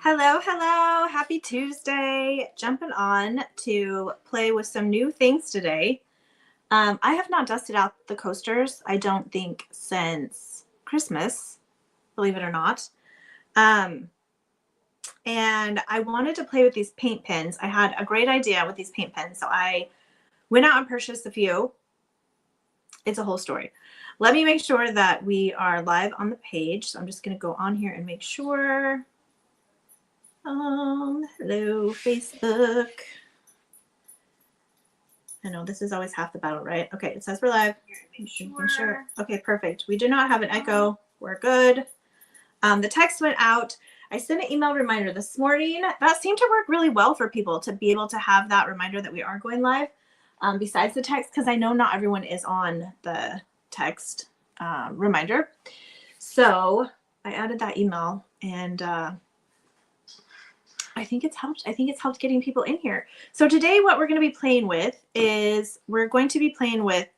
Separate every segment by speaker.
Speaker 1: Hello, hello. Happy Tuesday. Jumping on to play with some new things today. I have not dusted out the coasters, I don't think, since Christmas, believe it or not. And I wanted to play with these paint pens. I had a great idea with these paint pens, so I went out and purchased a few. It's a whole story. Let me make sure that we are live on the page. So I'm just going to go on here and make sure. Hello, Facebook. I know this is always half the battle, right? Okay, it says we're live. Sure. Okay, perfect. We do not have an echo. We're good. The text went out. I sent an email reminder this morning. That seemed to work really well for people to be able to have that reminder that we are going live, besides the text, because I know not everyone is on the text reminder. So I added that email, and I think it's helped. I think it's helped getting people in here. So today what we're going to be playing with is we're going to be playing with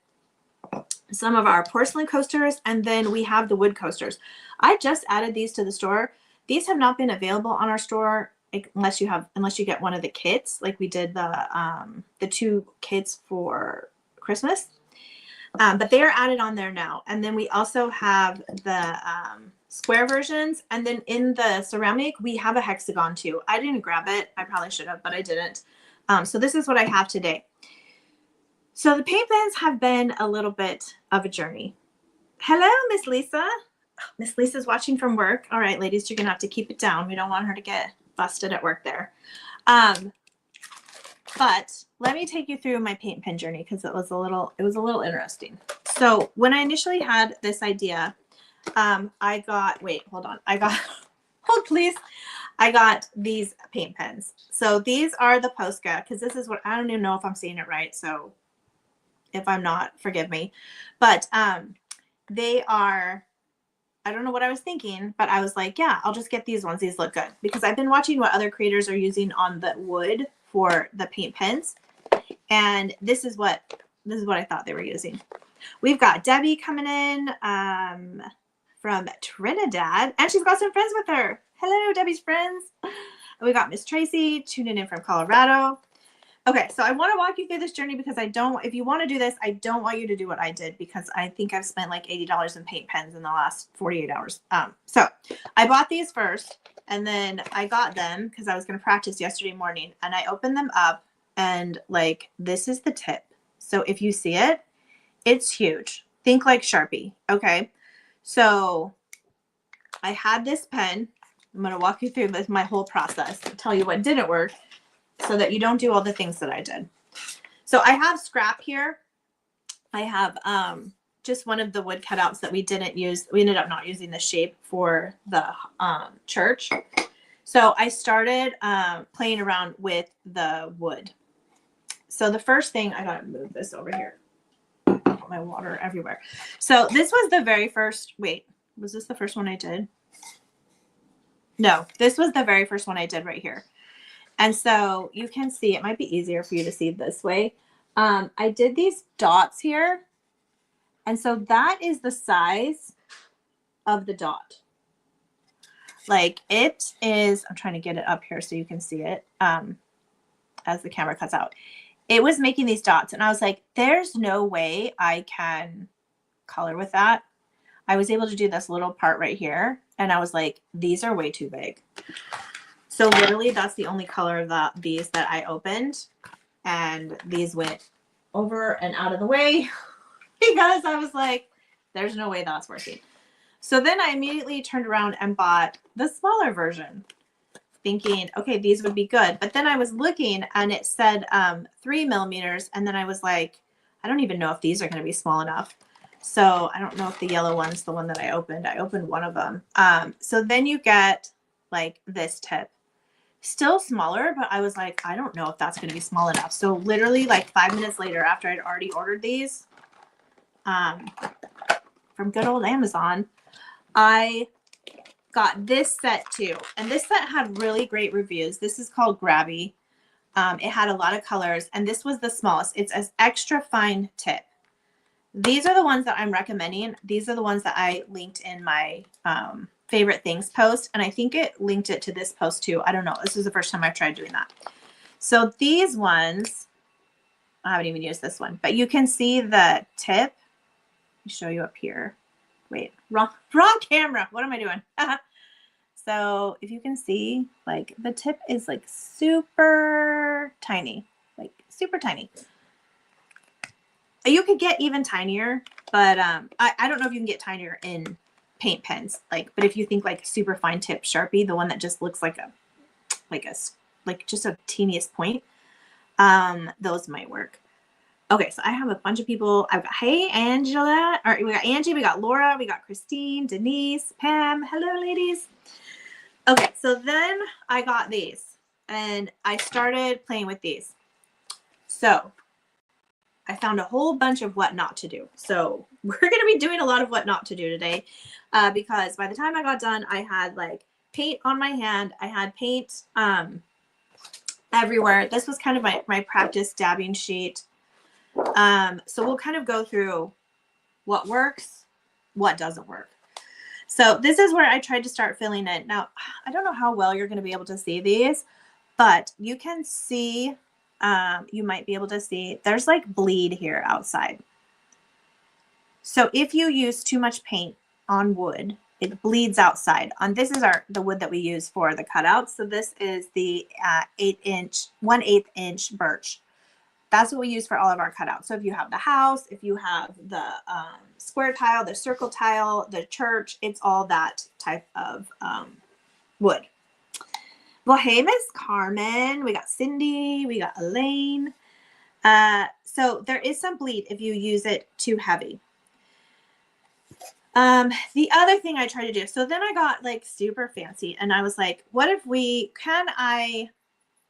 Speaker 1: some of our porcelain coasters, and then we have the wood coasters. I just added these to the store. These have not been available on our store unless you get one of the kits, like we did the 2 kits for Christmas. But they are added on there now. And then we also have the square versions. And then in the ceramic, we have a hexagon too. I didn't grab it. I probably should have, but I didn't. So this is what I have today. So the paint pens have been a little bit of a journey. Hello, Miss Lisa. Miss Lisa's watching from work. All right, ladies, you're going to have to keep it down. We don't want her to get busted at work there. But let me take you through my paint pen journey because it was a little interesting. So when I initially had this idea, I got these paint pens. So these are the Posca, because this is what, I don't even know if I'm saying it right. So if I'm not, forgive me. But they are, I don't know what I was thinking, but I was like, yeah, I'll just get these ones. These look good, because I've been watching what other creators are using on the wood for the paint pens. And this is what I thought they were using. We've got Debbie coming in from Trinidad, and she's got some friends with her. Hello, Debbie's friends. And we got Miss Tracy tuning in from Colorado. Okay, so I want to walk you through this journey because if you want to do this, I don't want you to do what I did, because I think I've spent like $80 in paint pens in the last 48 hours. So I bought these first, and then I got them because I was going to practice yesterday morning, and I opened them up, and like, this is the tip. So if you see it, it's huge. Think like Sharpie. Okay. So I had this pen. I'm going to walk you through my whole process, tell you what didn't work, so that you don't do all the things that I did. So I have scrap here. I have just one of the wood cutouts that we didn't use. We ended up not using the shape for the church. So I started playing around with the wood. So the first thing, I gotta move this over here. Put my water everywhere. So this was the very first, wait, was this the first one I did? No, this was the very first one I did right here. And so you can see, it might be easier for you to see this way. I did these dots here. And so that is the size of the dot. Like, it is, I'm trying to get it up here so you can see it as the camera cuts out. It was making these dots, and I was like, there's no way I can color with that. I was able to do this little part right here, and I was like, these are way too big. So literally that's the only color of these that I opened, and these went over and out of the way because I was like, there's no way that's working. So then I immediately turned around and bought the smaller version, thinking, okay, these would be good. But then I was looking, and it said 3 millimeters. And then I was like, I don't even know if these are going to be small enough. So I don't know if the yellow one's the one that I opened. I opened one of them. So then you get like this tip. Still smaller, but I was like, I don't know if that's going to be small enough. So literally like 5 minutes later, after I'd already ordered these from good old Amazon, I got this set too. And this set had really great reviews. This is called Grabby. It had a lot of colors, and this was the smallest. It's an extra fine tip. These are the ones that I'm recommending. These are the ones that I linked in my favorite things post. And I think it linked it to this post too. I don't know. This is the first time I've tried doing that. So these ones, I haven't even used this one, but you can see the tip. Let me show you up here. Wait, wrong camera. What am I doing? So if you can see, like the tip is like super tiny, like super tiny. You could get even tinier, but I don't know if you can get tinier in paint pens. Like, but if you think like super fine tip Sharpie, the one that just looks like just a teeniest point, those might work. Okay, so I have a bunch of people. I've got, hey, Angela. All right, we got Angie, we got Laura, we got Christine, Denise, Pam. Hello, ladies. Okay, so then I got these, and I started playing with these. So I found a whole bunch of what not to do. So we're going to be doing a lot of what not to do today, because by the time I got done, I had like paint on my hand. I had paint everywhere. This was kind of my practice dabbing sheet. So we'll kind of go through what works, what doesn't work. So this is where I tried to start filling in. Now, I don't know how well you're going to be able to see these, but you can see, you might be able to see, there's like bleed here outside. So if you use too much paint on wood, it bleeds outside. This is the wood that we use for the cutouts. So this is the 1/8 inch birch. That's what we use for all of our cutouts. So if you have the house, if you have the square tile, the circle tile, the church, it's all that type of wood. Well, hey, Miss Carmen. We got Cindy. We got Elaine. So there is some bleed if you use it too heavy. The other thing I tried to do, so then I got like super fancy and I was like, what if can I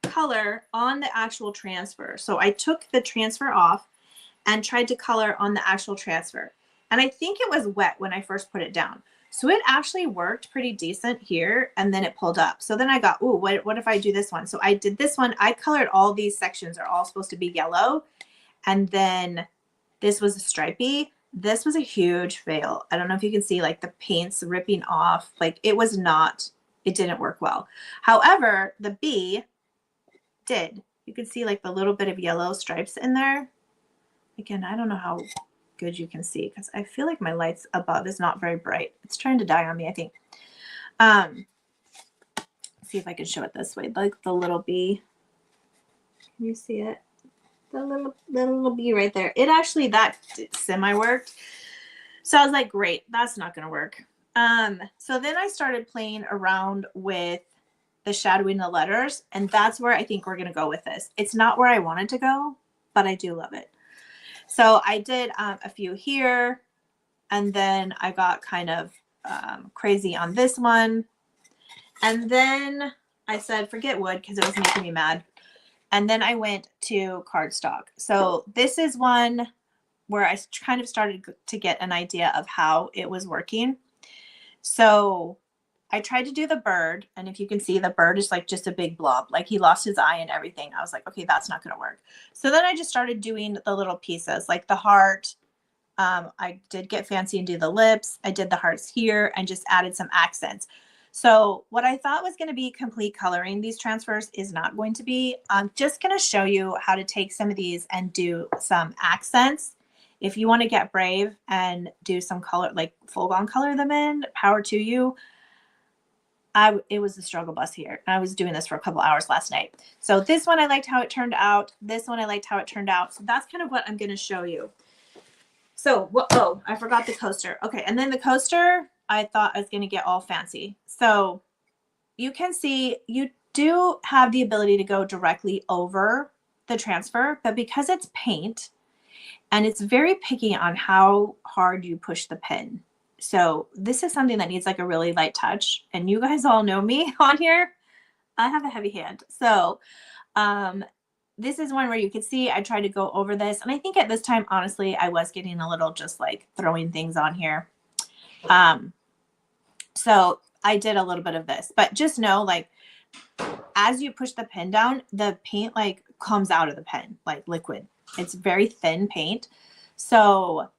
Speaker 1: color on the actual transfer? So I took the transfer off and tried to color on the actual transfer. And I think it was wet when I first put it down. So it actually worked pretty decent here, and then it pulled up. So then I got, ooh, what if I do this one? So I did this one. I colored all these sections are all supposed to be yellow. And then this was a stripy. This was a huge fail. I don't know if you can see like the paint's ripping off. Like it didn't work well. However, the B did. You can see like the little bit of yellow stripes in there. Again, I don't know how good you can see because I feel like my lights above is not very bright. It's trying to die on me, I think. See if I can show it this way, like the little bee. Can you see it? The little bee right there. It actually, that semi worked. So I was like, great, that's not going to work. So then I started playing around with the shadowing the letters, and that's where I think we're going to go with this. It's not where I wanted to go, but I do love it. So I did a few here, and then I got kind of crazy on this one. And then I said, forget wood because it was making me mad. And then I went to cardstock. So this is one where I kind of started to get an idea of how it was working. So I tried to do the bird, and if you can see, the bird is like just a big blob. Like he lost his eye and everything. I was like, okay, that's not going to work. So then I just started doing the little pieces, like the heart. I did get fancy and do the lips. I did the hearts here and just added some accents. So what I thought was going to be complete coloring these transfers is not going to be. I'm just going to show you how to take some of these and do some accents. If you want to get brave and do some color, like full on color them in, power to you. It was a struggle bus here. I was doing this for a couple hours last night. So this one, I liked how it turned out. This one, I liked how it turned out. So that's kind of what I'm going to show you. So, oh, I forgot the coaster. Okay. And then the coaster, I thought I was going to get all fancy. So you can see you do have the ability to go directly over the transfer, but because it's paint and it's very picky on how hard you push the pen. So this is something that needs like a really light touch, and you guys all know me on here. I have a heavy hand. So this is one where you can see I tried to go over this, and I think at this time, honestly, I was getting a little just like throwing things on here. So I did a little bit of this, but just know like as you push the pen down, the paint like comes out of the pen like liquid. It's very thin paint. So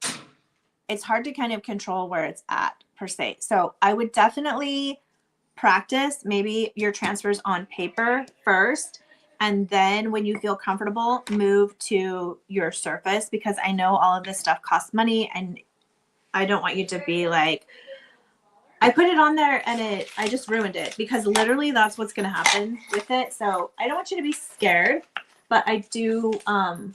Speaker 1: it's hard to kind of control where it's at per se. So I would definitely practice maybe your transfers on paper first. And then when you feel comfortable, move to your surface, because I know all of this stuff costs money and I don't want you to be like, I put it on there and I just ruined it, because literally that's what's going to happen with it. So I don't want you to be scared, but I do want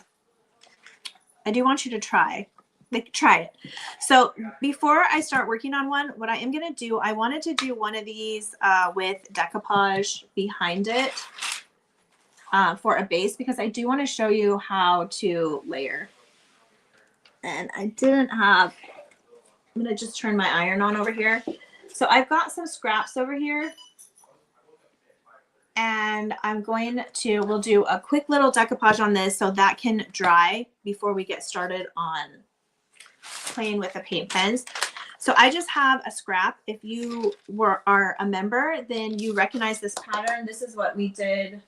Speaker 1: you to try it. So before I start working on one, what I am going to do, I wanted to do one of these with decoupage behind it for a base, because I do want to show you how to layer. And I didn't have, I'm going to just turn my iron on over here. So I've got some scraps over here, and I'm going to, we'll do a quick little decoupage on this so that can dry before we get started on playing with the paint pens. So I just have a scrap. If you are a member, then you recognize this pattern. This is what we did.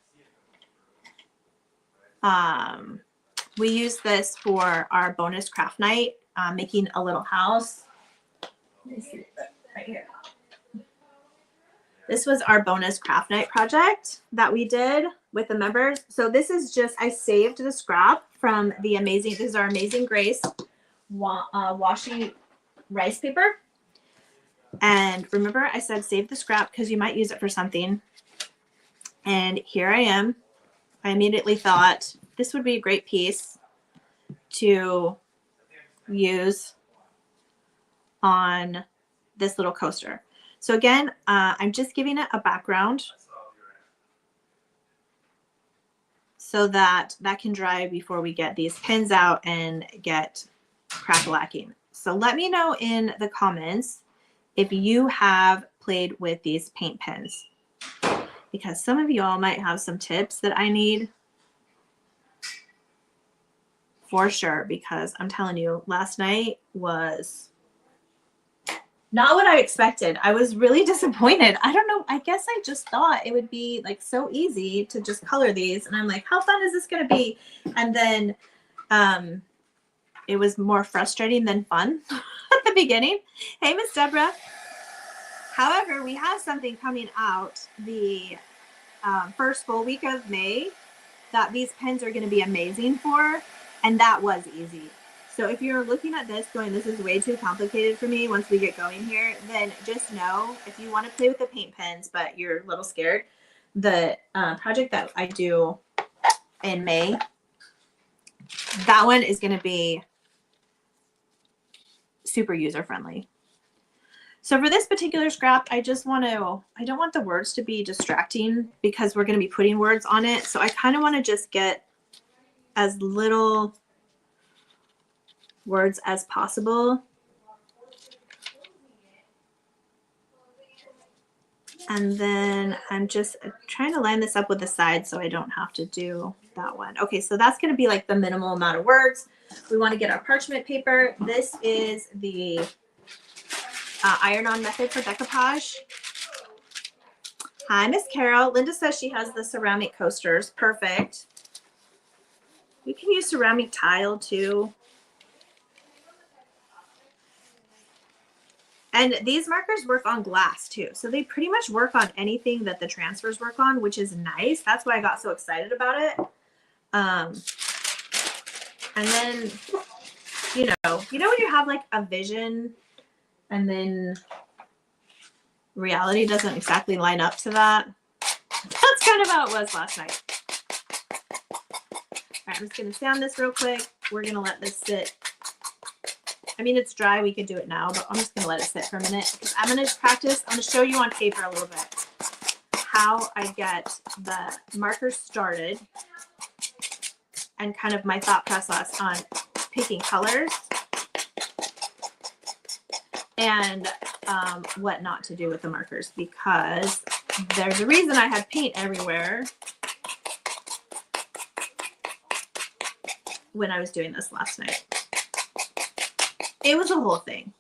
Speaker 1: We used this for our bonus craft night, making a little house. Let me see right here. This was our bonus craft night project that we did with the members. So this is just, I saved the scrap from the amazing, this is our Amazing Grace washi rice paper. And remember I said save the scrap because you might use it for something. And here I am. I immediately thought this would be a great piece to use on this little coaster. So again, I'm just giving it a background so that can dry before we get these pins out and get crack-a-lacking. So let me know in the comments if you have played with these paint pens, because some of you all might have some tips that I need for sure, because I'm telling you, last night was not what I expected. I was really disappointed. I don't know. I guess I just thought it would be like so easy to just color these. And I'm like, how fun is this going to be? And then it was more frustrating than fun at the beginning. Hey, Miss Deborah. However, we have something coming out the first full week of May that these pens are going to be amazing for. And that was easy. So if you're looking at this going, this is way too complicated for me once we get going here, then just know if you want to play with the paint pens, but you're a little scared, the project that I do in May, that one is going to be super user friendly. So for this particular scrap, I don't want the words to be distracting because we're going to be putting words on it. So I kind of want to just get as little words as possible. And then I'm just trying to line this up with the side so I don't have to do that one. Okay, so that's going to be like the minimal amount of words. We want to get our parchment paper. This is the iron-on method for decoupage. Hi, Miss Carol. Linda says she has the ceramic coasters. Perfect. You can use ceramic tile too. And these markers work on glass too. So they pretty much work on anything that the transfers work on, which is nice. That's why I got so excited about it. And then, you know when you have like a vision and then reality doesn't exactly line up to that? That's kind of how it was last night. All right, I'm just going to sand this real quick. We're going to let this sit. I mean, it's dry. We could do it now, but I'm just going to let it sit for a minute. I'm going to practice. I'm going to show you on paper a little bit how I get the markers started and kind of my thought process on picking colors and what not to do with the markers, because there's a reason I had paint everywhere when I was doing this last night. It was a whole thing.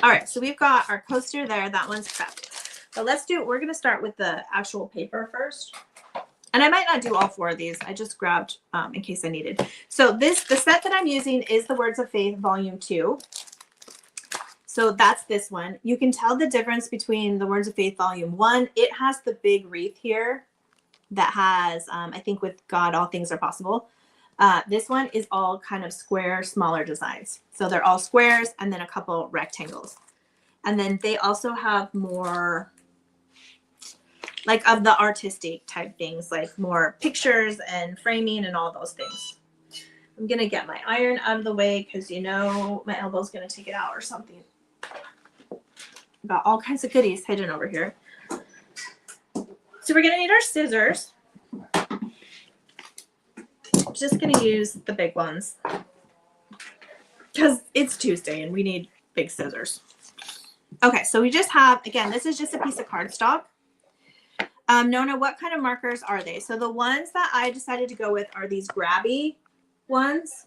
Speaker 1: All right, so we've got our coaster there. That one's prepped. But we're going to start with the actual paper first. And I might not do all 4 of these. I just grabbed in case I needed. So the set that I'm using is the Words of Faith Volume 2. So that's this one. You can tell the difference between the Words of Faith Volume 1. It has the big wreath here that has, I think with God, all things are possible. This one is all kind of square, smaller designs. So they're all squares and then a couple rectangles. And then they also have more like of the artistic type things, like more pictures and framing and all those things. I'm going to get my iron out of the way because, you know, my elbow's going to take it out or something. Got all kinds of goodies hidden over here. So we're going to need our scissors. Just going to use the big ones because it's Tuesday and we need big scissors. Okay, so we just have, again, this is just a piece of cardstock. Nona, what kind of markers are they? So the ones that I decided to go with are these grabby ones.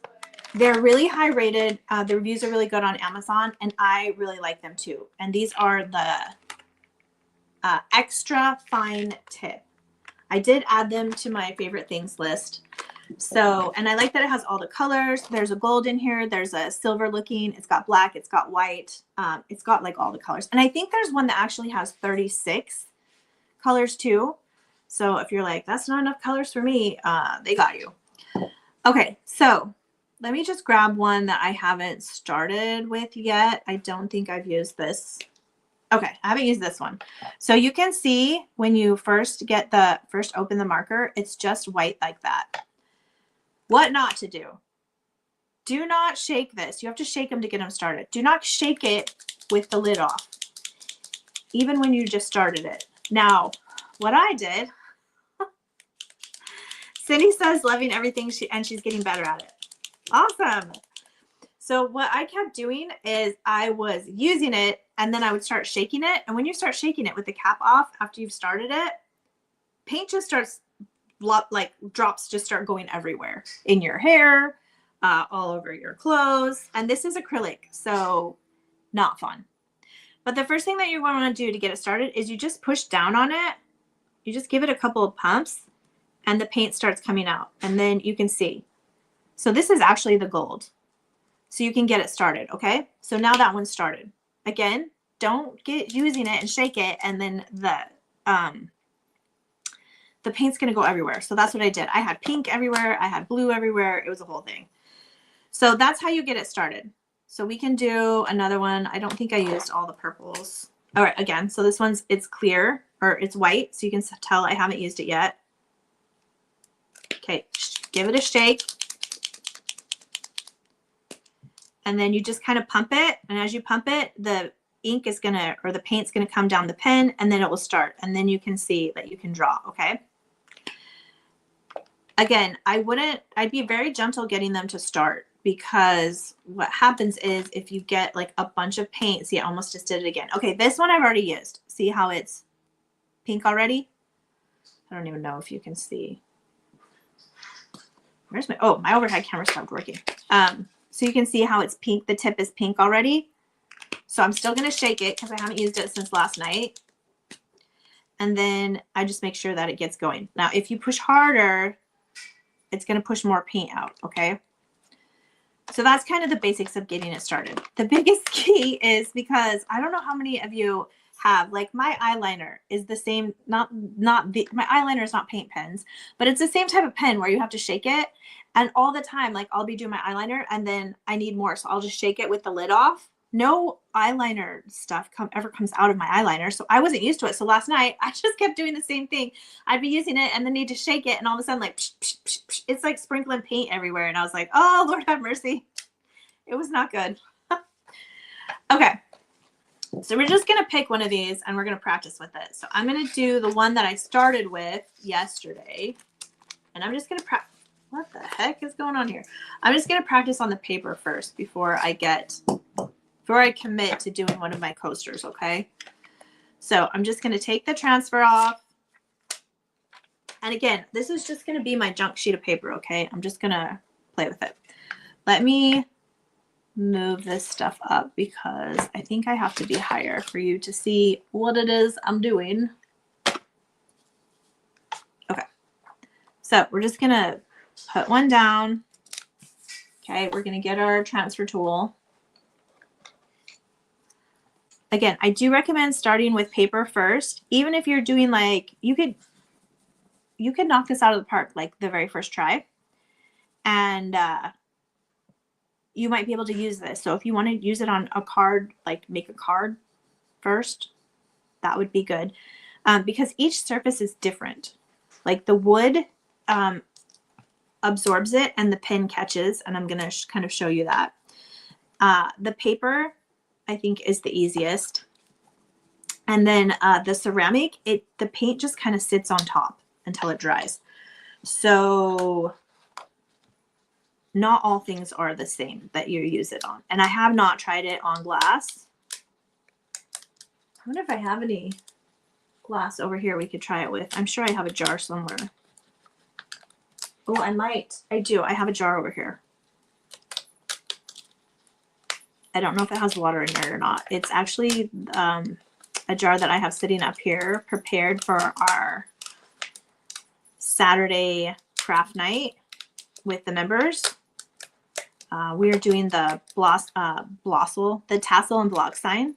Speaker 1: They're really high rated. The reviews are really good on Amazon, and I really like them too. And these are the extra fine tip. I did add them to my favorite things list. So, and I like that it has all the colors. There's a gold in here. There's a silver looking. It's got black. It's got white. It's got like all the colors. And I think there's one that actually has 36 colors too. So if you're like, that's not enough colors for me, they got you. Okay, so let me just grab one that I haven't started with yet. I don't think I've used this. Okay, I haven't used this one. So you can see when you first open the marker, it's just white like that. What not to do. Do not shake this. You have to shake them to get them started. Do not shake it with the lid off, even when you just started it. Now, what I did, Cindy says loving everything and she's getting better at it. Awesome. So what I kept doing is I was using it and then I would start shaking it. And when you start shaking it with the cap off after you've started it, paint just starts, like drops just start going everywhere in your hair, all over your clothes. And this is acrylic, so not fun. But the first thing that you're going to want to do to get it started is you just push down on it. You just give it a couple of pumps and the paint starts coming out. And then you can see. So this is actually the gold. So you can get it started, okay? So now that one's started. Again, don't get using it and shake it and then the paint's going to go everywhere. So that's what I did. I had pink everywhere. I had blue everywhere. It was a whole thing. So that's how you get it started. So we can do another one. I don't think I used all the purples. All right, again, so this one's, it's clear or it's white. So you can tell I haven't used it yet. Okay, give it a shake. And then you just kind of pump it. And as you pump it, the ink is gonna, or the paint's gonna come down the pen and then it will start. And then you can see that you can draw, okay? Again, I'd be very gentle getting them to start because what happens is if you get like a bunch of paint, see, I almost just did it again. Okay, this one I've already used. See how it's pink already? I don't even know if you can see. Where's my, oh, my overhead camera stopped working. So you can see how it's pink. The tip is pink already. So I'm still going to shake it because I haven't used it since last night. And then I just make sure that it gets going. Now, if you push harder, it's going to push more paint out, okay? So that's kind of the basics of getting it started. The biggest key is because I don't know how many of you have, like my eyeliner is the same, my eyeliner is not paint pens, but it's the same type of pen where you have to shake it. And all the time, like I'll be doing my eyeliner and then I need more. So I'll just shake it with the lid off. No eyeliner stuff ever comes out of my eyeliner. So I wasn't used to it. So last night I just kept doing the same thing. I'd be using it and then need to shake it. And all of a sudden like, psh, psh, psh, psh, it's like sprinkling paint everywhere. And I was like, oh, Lord have mercy. It was not good. Okay. So we're just going to pick one of these and we're going to practice with it. So I'm going to do the one that I started with yesterday. And I'm just going to practice. What the heck is going on here? I'm just going to practice on the paper first before I commit to doing one of my coasters, okay? So I'm just going to take the transfer off. And again, this is just going to be my junk sheet of paper, okay? I'm just going to play with it. Let me move this stuff up because I think I have to be higher for you to see what it is I'm doing. Okay. So we're just going to put one down. Okay, we're going to get our transfer tool. again, I do recommend starting with paper first, even if you're doing like, you could knock this out of the park like the very first try. And you might be able to use this. So if you want to use it on a card, like make a card first, that would be good. Because each surface is different. Like the wood absorbs it and the pen catches, and I'm going to kind of show you that. The paper, I think, is the easiest. And then the ceramic, the paint just kind of sits on top until it dries. So not all things are the same that you use it on. And I have not tried it on glass. I wonder if I have any glass over here we could try it with. I'm sure I have a jar somewhere. Oh, I do. I have a jar over here. I don't know if it has water in it or not. It's actually a jar that I have sitting up here prepared for our Saturday craft night with the members. We are doing the the tassel and block sign.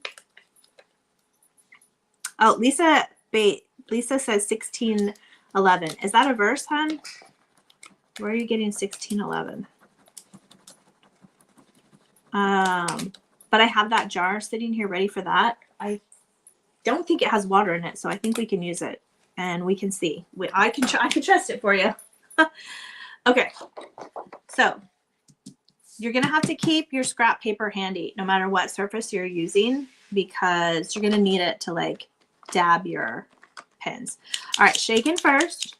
Speaker 1: Oh, Lisa says 1611. Is that a verse, hon? Where are you getting 1611? But I have that jar sitting here ready for that. I don't think it has water in it, so I think we can use it and we can see. I can trust it for you. Okay, so you're gonna have to keep your scrap paper handy no matter what surface you're using, because you're gonna need it to like dab your pens. All right, shaking first.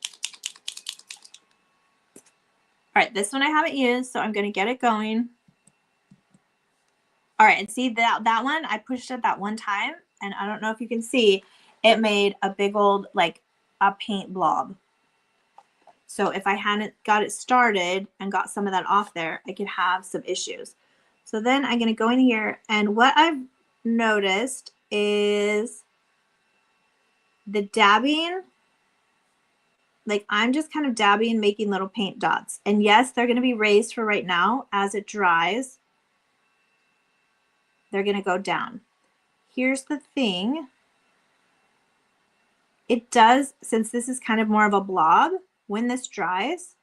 Speaker 1: All right, this one I haven't used, so I'm gonna get it going. All right, and see that one, I pushed it that one time, and I don't know if you can see, it made a big old, like a paint blob. So if I hadn't got it started and got some of that off there, I could have some issues. So then I'm gonna go in here, and what I've noticed is the dabbing, like I'm just kind of dabbing, making little paint dots. And yes, they're gonna be raised for right now. As it dries, they're gonna go down. Here's the thing. It does, since this is kind of more of a blob, when this dries,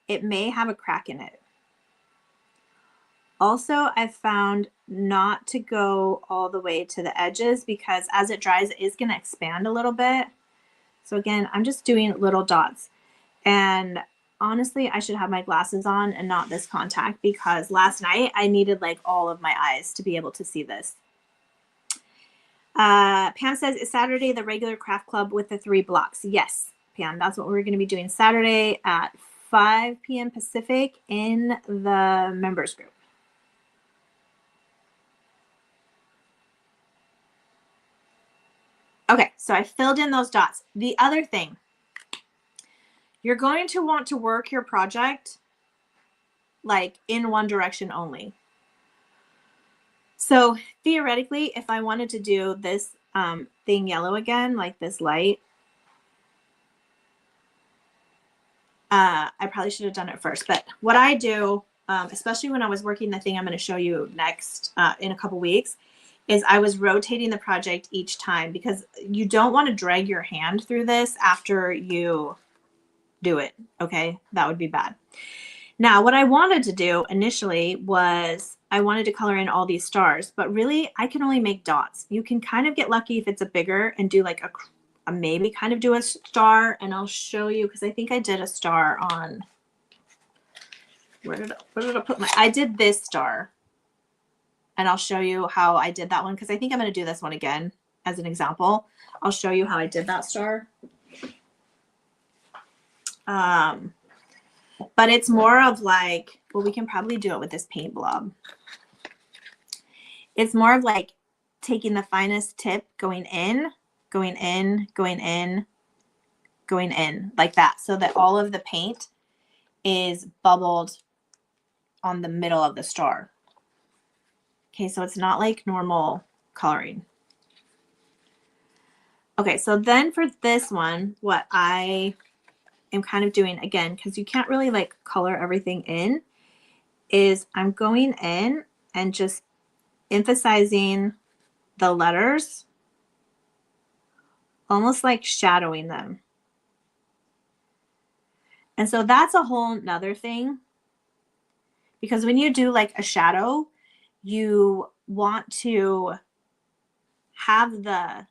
Speaker 1: it may have a crack in it. Also, I've found not to go all the way to the edges, because as it dries, it is going to expand a little bit. So again, I'm just doing little dots. And honestly, I should have my glasses on and not this contact, because last night I needed like all of my eyes to be able to see this. Pam says, is Saturday the regular craft club with the 3 blocks? Yes, Pam, that's what we're going to be doing Saturday at 5 p.m. Pacific in the members group. Okay, so I filled in those dots. The other thing, you're going to want to work your project like in one direction only. So theoretically, if I wanted to do this thing yellow again, like this light, I probably should have done it first. But what I do, especially when I was working the thing I'm going to show you next in a couple weeks, is I was rotating the project each time, because you don't want to drag your hand through this after you do it. Okay, that would be bad. Now, what I wanted to do initially was I wanted to color in all these stars, but really I can only make dots. You can kind of get lucky if it's a bigger and do like a maybe kind of do a star, and I'll show you, because I think I did a star on, where did I put I did this star, and I'll show you how I did that one, because I think I'm going to do this one again as an example. I'll show you how I did that star. But it's more of like, well, we can probably do it with this paint blob. It's more of like taking the finest tip, going in, going in, going in, going in, like that, so that all of the paint is bubbled on the middle of the star. Okay, so it's not like normal coloring. Okay, so then for this one, what I am kind of doing, again, because you can't really like color everything in, is I'm going in and just emphasizing the letters, almost like shadowing them. And so that's a whole nother thing, because when you do like a shadow, you want to have the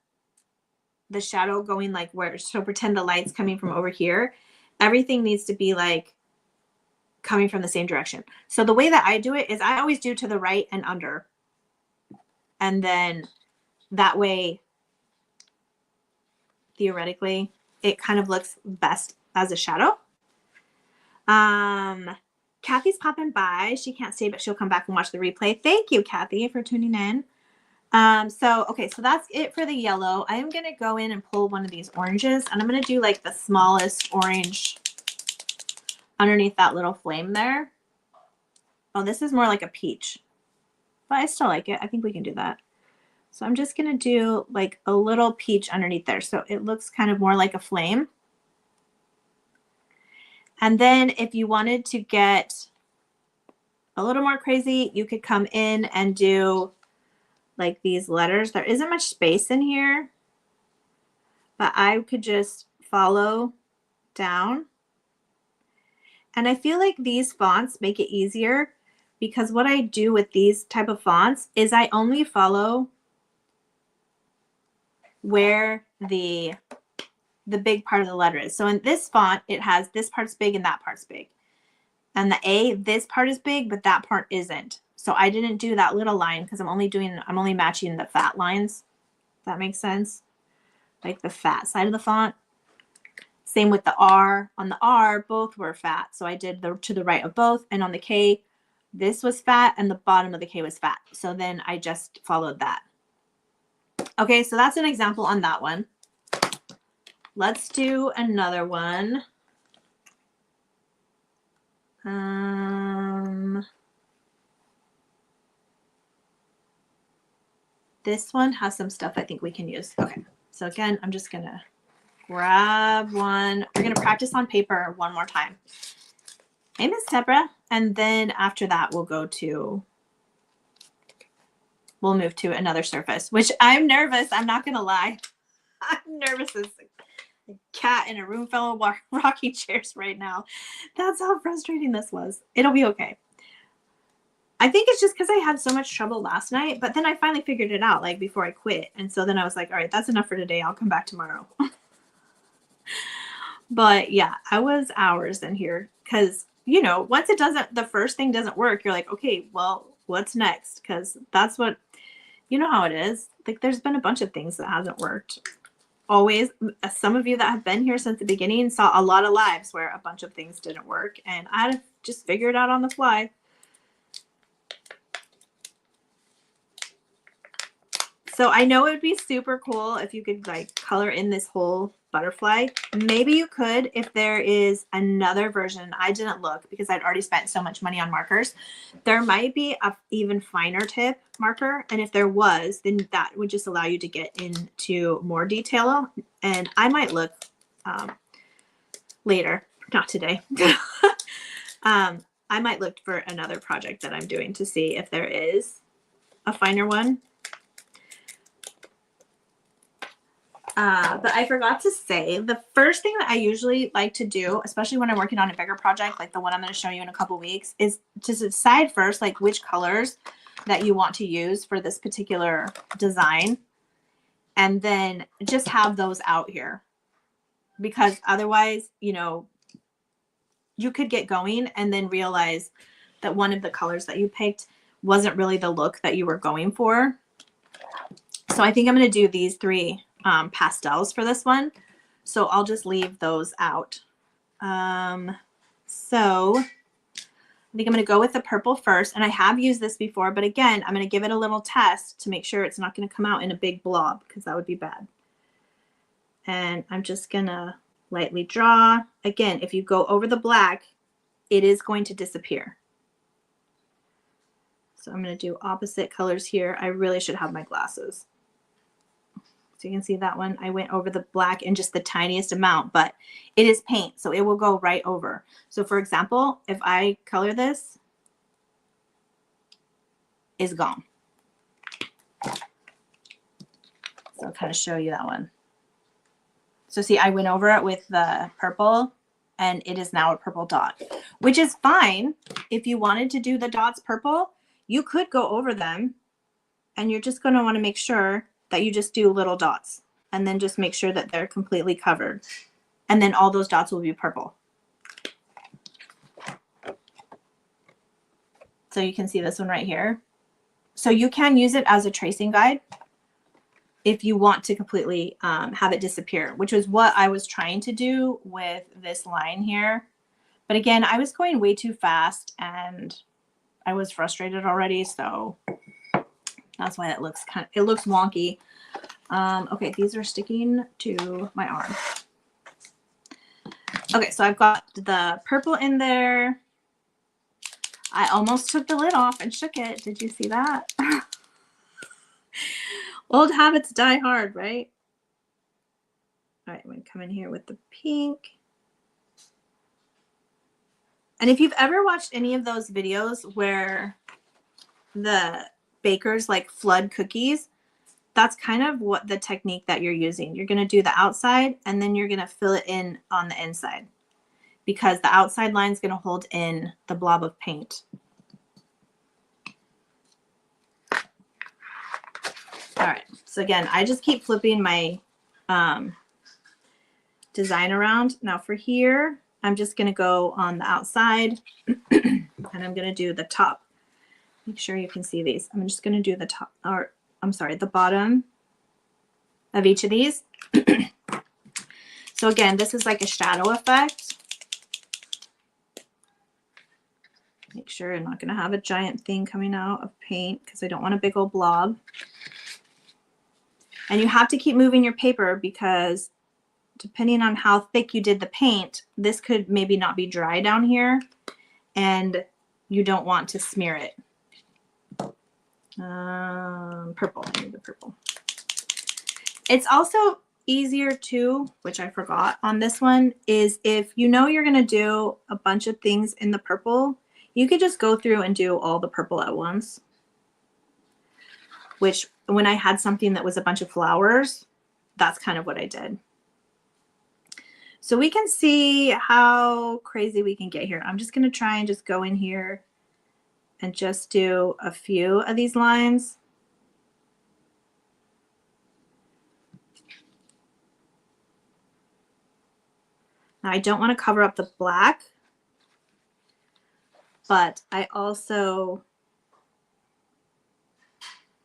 Speaker 1: shadow going like where, so pretend the light's coming from over here. Everything needs to be like coming from the same direction. So the way that I do it is I always do to the right and under. And then that way, theoretically, it kind of looks best as a shadow. Kathy's popping by. She can't stay, but she'll come back and watch the replay. Thank you, Kathy, for tuning in. Okay, so that's it for the yellow. I am going to go in and pull one of these oranges, and I'm going to do like the smallest orange underneath that little flame there. Oh, this is more like a peach, but I still like it. I think we can do that. So I'm just going to do like a little peach underneath there, so it looks kind of more like a flame. And then if you wanted to get a little more crazy, you could come in and do like these letters. There isn't much space in here, but I could just follow down. And I feel like these fonts make it easier, because what I do with these type of fonts is I only follow where the big part of the letter is. So in this font, it has this part's big and that part's big. And the A, this part is big, but that part isn't. So I didn't do that little line because I'm only matching the fat lines. If that makes sense. Like the fat side of the font. Same with the R. On the R, both were fat. So I did to the right of both. And on the K, this was fat and the bottom of the K was fat. So then I just followed that. Okay, so that's an example on that one. Let's do another one. This one has some stuff I think we can use. Okay, so again, I'm just gonna grab one. We're gonna practice on paper one more time. Hey, Miss Deborah. And then after that, we'll move to another surface, which I'm nervous. I'm not gonna lie. I'm nervous as a cat in a room full of rocking chairs right now. That's how frustrating this was. It'll be okay. I think it's just because I had so much trouble last night, but then I finally figured it out like before I quit. And so then I was like, all right, that's enough for today. I'll come back tomorrow. But yeah, I was hours in here because, you know, once the first thing doesn't work, you're like, okay, well, what's next? Because that's what, you know how it is. Like there's been a bunch of things that hasn't worked. Always, some of you that have been here since the beginning saw a lot of lives where a bunch of things didn't work, and I had to just figure it out on the fly. So I know it would be super cool if you could like color in this whole butterfly. Maybe you could if there is another version. I didn't look because I'd already spent so much money on markers. There might be a even finer tip marker, and if there was, then that would just allow you to get into more detail. And I might look later, not today. I might look for another project that I'm doing to see if there is a finer one. But I forgot to say, the first thing that I usually like to do, especially when I'm working on a bigger project, like the one I'm going to show you in a couple weeks, is to decide first, like which colors that you want to use for this particular design. And then just have those out here. Because otherwise, you know, you could get going and then realize that one of the colors that you picked wasn't really the look that you were going for. So I think I'm going to do these three pastels for this one. So I'll just leave those out. So I think I'm going to go with the purple first. And I have used this before, but again, I'm going to give it a little test to make sure it's not going to come out in a big blob, because that would be bad. And I'm just going to lightly draw. Again, if you go over the black, it is going to disappear. So I'm going to do opposite colors here. I really should have my glasses. So you can see that one. I went over the black in just the tiniest amount, but it is paint, so it will go right over. So for example, if I color this, it's gone. So I'll kind of show you that one. So see, I went over it with the purple and it is now a purple dot, which is fine. If you wanted to do the dots purple, you could go over them and you're just going to want to make sure that you just do little dots and then just make sure that they're completely covered. And then all those dots will be purple. So you can see this one right here. So you can use it as a tracing guide if you want to completely have it disappear, which is what I was trying to do with this line here. But again, I was going way too fast and I was frustrated already. So that's why it looks it looks wonky. Okay, these are sticking to my arm. Okay, so I've got the purple in there. I almost took the lid off and shook it. Did you see that? Old habits die hard, right? All right, I'm going to come in here with the pink. And if you've ever watched any of those videos where the bakers like flood cookies, that's kind of what the technique that you're using. You're going to do the outside and then you're going to fill it in on the inside because the outside line is going to hold in the blob of paint. All right, so again, I just keep flipping my design around. Now for here, I'm just going to go on the outside and I'm going to do the top. Make sure you can see these. I'm just going to do the top, or I'm sorry, the bottom of each of these. So again, this is like a shadow effect. Make sure I'm not going to have a giant thing coming out of paint because I don't want a big old blob. And you have to keep moving your paper because depending on how thick you did the paint, this could maybe not be dry down here and you don't want to smear it. Purple, I need the purple. It's also easier too, which I forgot on this one, is if you know you're gonna do a bunch of things in the purple, you could just go through and do all the purple at once. Which when I had something that was a bunch of flowers, that's kind of what I did. So we can see how crazy we can get here. I'm just gonna try and just go in here and just do a few of these lines. Now I don't want to cover up the black, but I also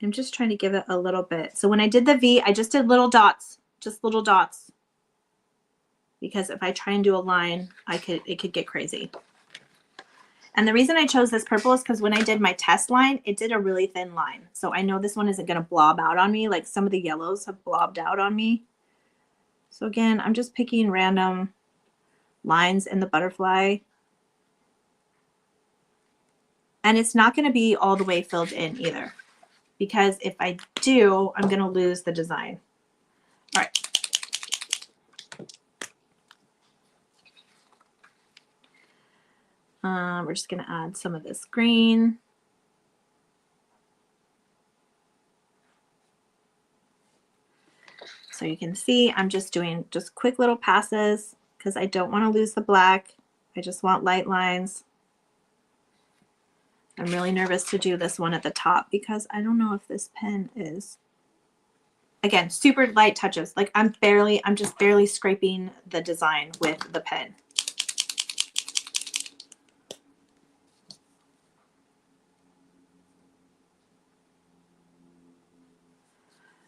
Speaker 1: am just trying to give it a little bit. So when I did the V, I just did little dots, just little dots. Because if I try and do a line, it could get crazy. And the reason I chose this purple is because when I did my test line, it did a really thin line. So I know this one isn't going to blob out on me like some of the yellows have blobbed out on me. So again, I'm just picking random lines in the butterfly. And it's not going to be all the way filled in either. Because if I do, I'm going to lose the design. All right. We're just going to add some of this green. So you can see I'm just doing just quick little passes because I don't want to lose the black. I just want light lines. I'm really nervous to do this one at the top because I don't know if this pen is, again, super light touches. Like I'm just barely scraping the design with the pen.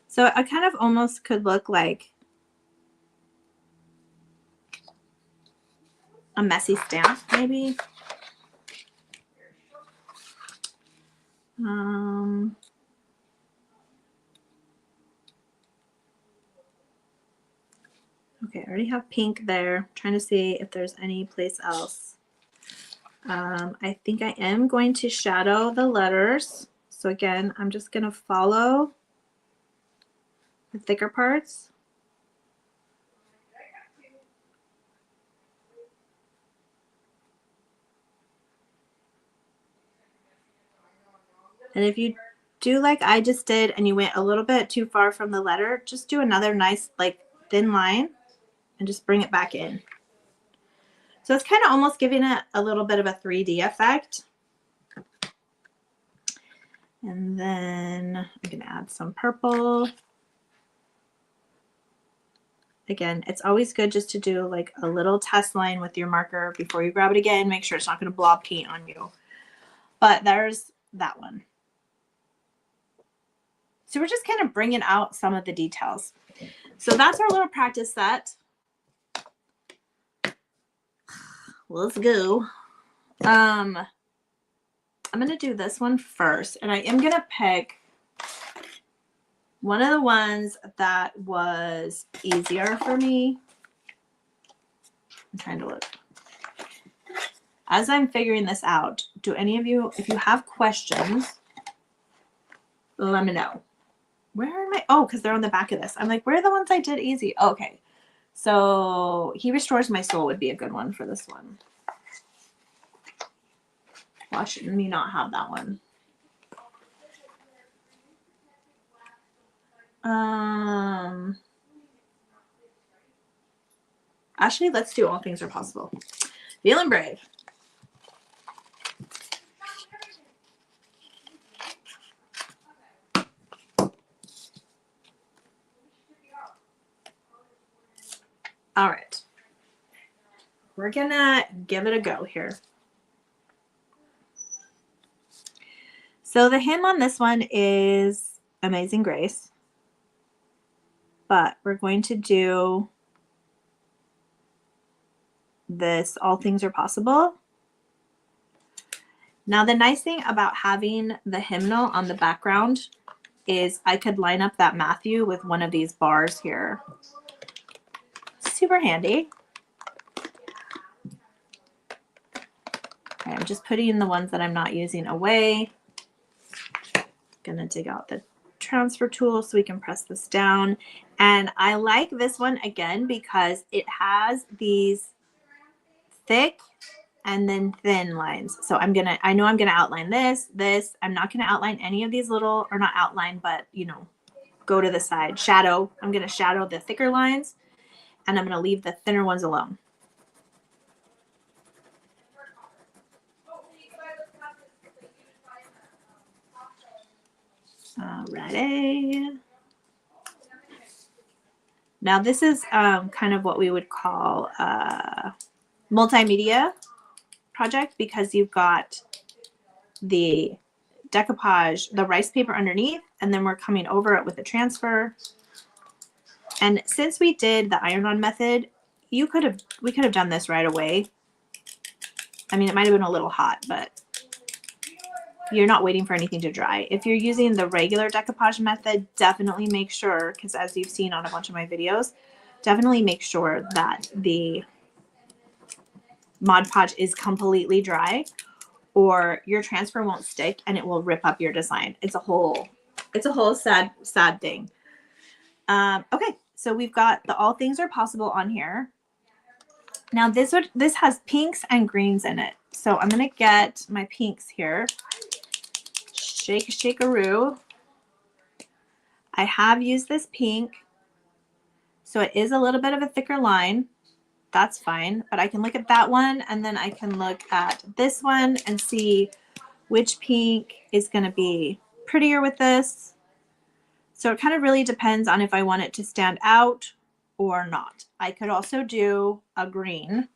Speaker 1: So I kind of almost could look like a messy stamp, maybe. Okay, I already have pink there. I'm trying to see if there's any place else. I think I am going to shadow the letters. So again, I'm just going to follow the thicker parts. And if you do like I just did and you went a little bit too far from the letter, just do another nice like thin line and just bring it back in. So it's kind of almost giving it a little bit of a 3D effect. And then I'm going to add some purple. Again, it's always good just to do like a little test line with your marker before you grab it again. Make sure it's not going to blob paint on you. But there's that one. So we're just kind of bringing out some of the details. So that's our little practice set. Let's go. I'm going to do this one first, and I am going to pick one of the ones that was easier for me. I'm trying to look. As I'm figuring this out, do any of you, if you have questions, let me know. Where are my, oh, because they're on the back of this. I'm like, where are the ones I did easy? Oh, okay. So He Restores My Soul would be a good one for this one. Why shouldn't me not have that one? Actually, let's do All Things Are Possible. Feeling brave. All right. We're gonna give it a go here. So the hymn on this one is Amazing Grace, but we're going to do this All Things Are Possible. Now the nice thing about having the hymnal on the background is I could line up that Matthew with one of these bars here. Super handy. Okay, I'm just putting the ones that I'm not using away. Gonna dig out the transfer tool so we can press this down. And I like this one again because it has these thick and then thin lines. So I know I'm gonna outline this. I'm not gonna outline any of these little, or not outline, but you know, go to the side. Shadow. I'm gonna shadow the thicker lines and I'm gonna leave the thinner ones alone. Alrighty. Now this is kind of what we would call a multimedia project because you've got the decoupage, the rice paper underneath, and then we're coming over it with a transfer. And since we did the iron-on method, we could have done this right away. I mean, it might have been a little hot, but you're not waiting for anything to dry. If you're using the regular decoupage method, definitely make sure, because as you've seen on a bunch of my videos, definitely make sure that the Mod Podge is completely dry or your transfer won't stick and it will rip up your design. It's a whole sad thing. Okay, so we've got the All Things Are Possible on here. Now this has pinks and greens in it. So I'm gonna get my pinks here. Shake-a-roo. I have used this pink, so it is a little bit of a thicker line. That's fine, but I can look at that one and then I can look at this one and see which pink is going to be prettier with this. So it kind of really depends on if I want it to stand out or not. I could also do a green.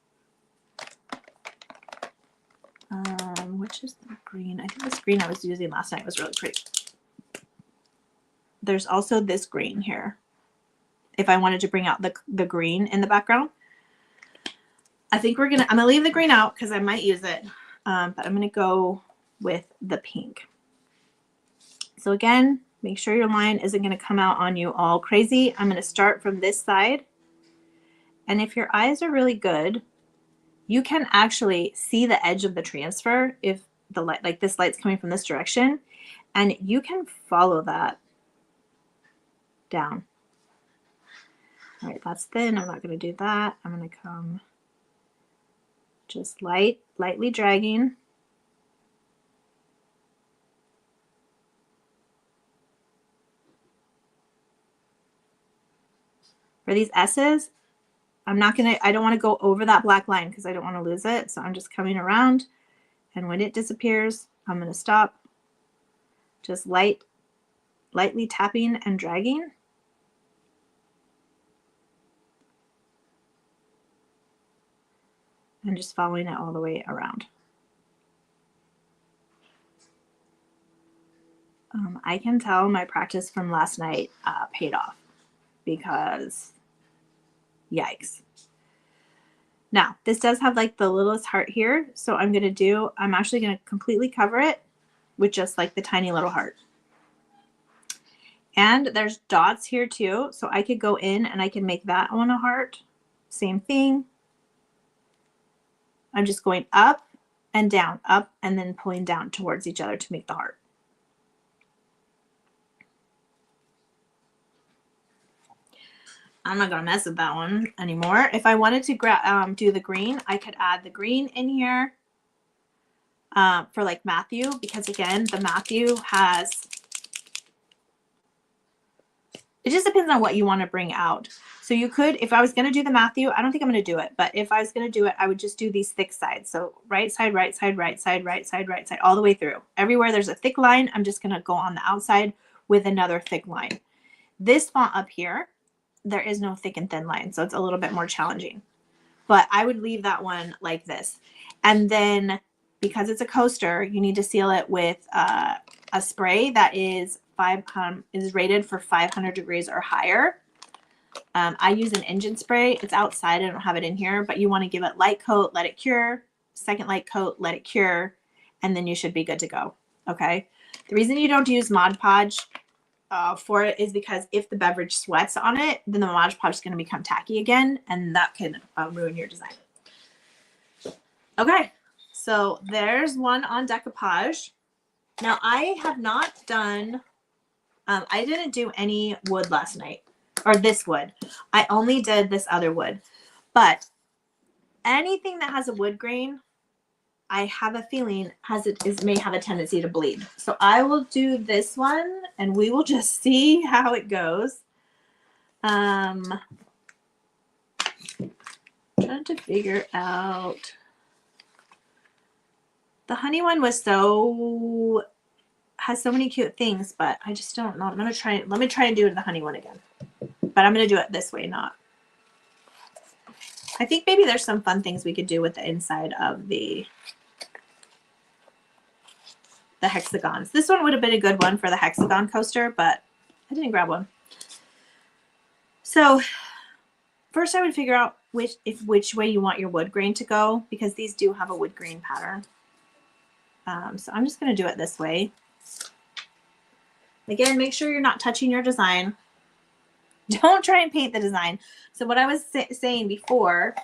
Speaker 1: Which is the green? I think this green I was using last night was really pretty. There's also this green here. If I wanted to bring out the green in the background. I think I'm gonna leave the green out because I might use it. But I'm gonna go with the pink. So again, make sure your line isn't gonna come out on you all crazy. I'm gonna start from this side. And if your eyes are really good, you can actually see the edge of the transfer if the light, like this light's coming from this direction, and you can follow that down. All right, that's thin. I'm not going to do that. I'm going to come just lightly dragging. For these S's, I don't want to go over that black line because I don't want to lose it. So I'm just coming around, and when it disappears, I'm going to stop. Just lightly tapping and dragging. And just following it all the way around. I can tell my practice from last night paid off because yikes. Now, this does have like the littlest heart here. So I'm actually going to completely cover it with just like the tiny little heart. And there's dots here too. So I could go in and I can make that one a heart. Same thing. I'm just going up and down, up and then pulling down towards each other to make the heart. I'm not going to mess with that one anymore. If I wanted to do the green, I could add the green in here for like Matthew, because again, the Matthew has, it just depends on what you want to bring out. So you could, if I was going to do the Matthew, I don't think I'm going to do it, but if I was going to do it, I would just do these thick sides. So right side, right side, right side, right side, right side, all the way through. Everywhere there's a thick line, I'm just going to go on the outside with another thick line. This font up here, there is no thick and thin line, so it's a little bit more challenging. But I would leave that one like this. And then because it's a coaster, you need to seal it with a spray that is rated for 500 degrees or higher. I use an engine spray. It's outside. I don't have it in here, but you want to give it light coat, let it cure, second light coat, let it cure, and then you should be good to go. Okay. The reason you don't use Mod Podge for it is because if the beverage sweats on it, then the Mod Podge is going to become tacky again, and that can ruin your design. Okay. So there's one on decoupage. Now I have not done, I didn't do any wood last night, or this wood. I only did this other wood. But anything that has a wood grain, I have a feeling may have a tendency to bleed. So I will do this one and we will just see how it goes. Trying to figure out. The honey one has so many cute things, but I just don't know. Let me try and do the honey one again. But I'm going to do it this way, not. I think maybe there's some fun things we could do with the inside of the hexagons. This one would have been a good one for the hexagon coaster, but I didn't grab one. So first I would figure out which way you want your wood grain to go, because these do have a wood grain pattern. So I'm just going to do it this way. Again, make sure you're not touching your design. Don't try and paint the design. So what I was saying before,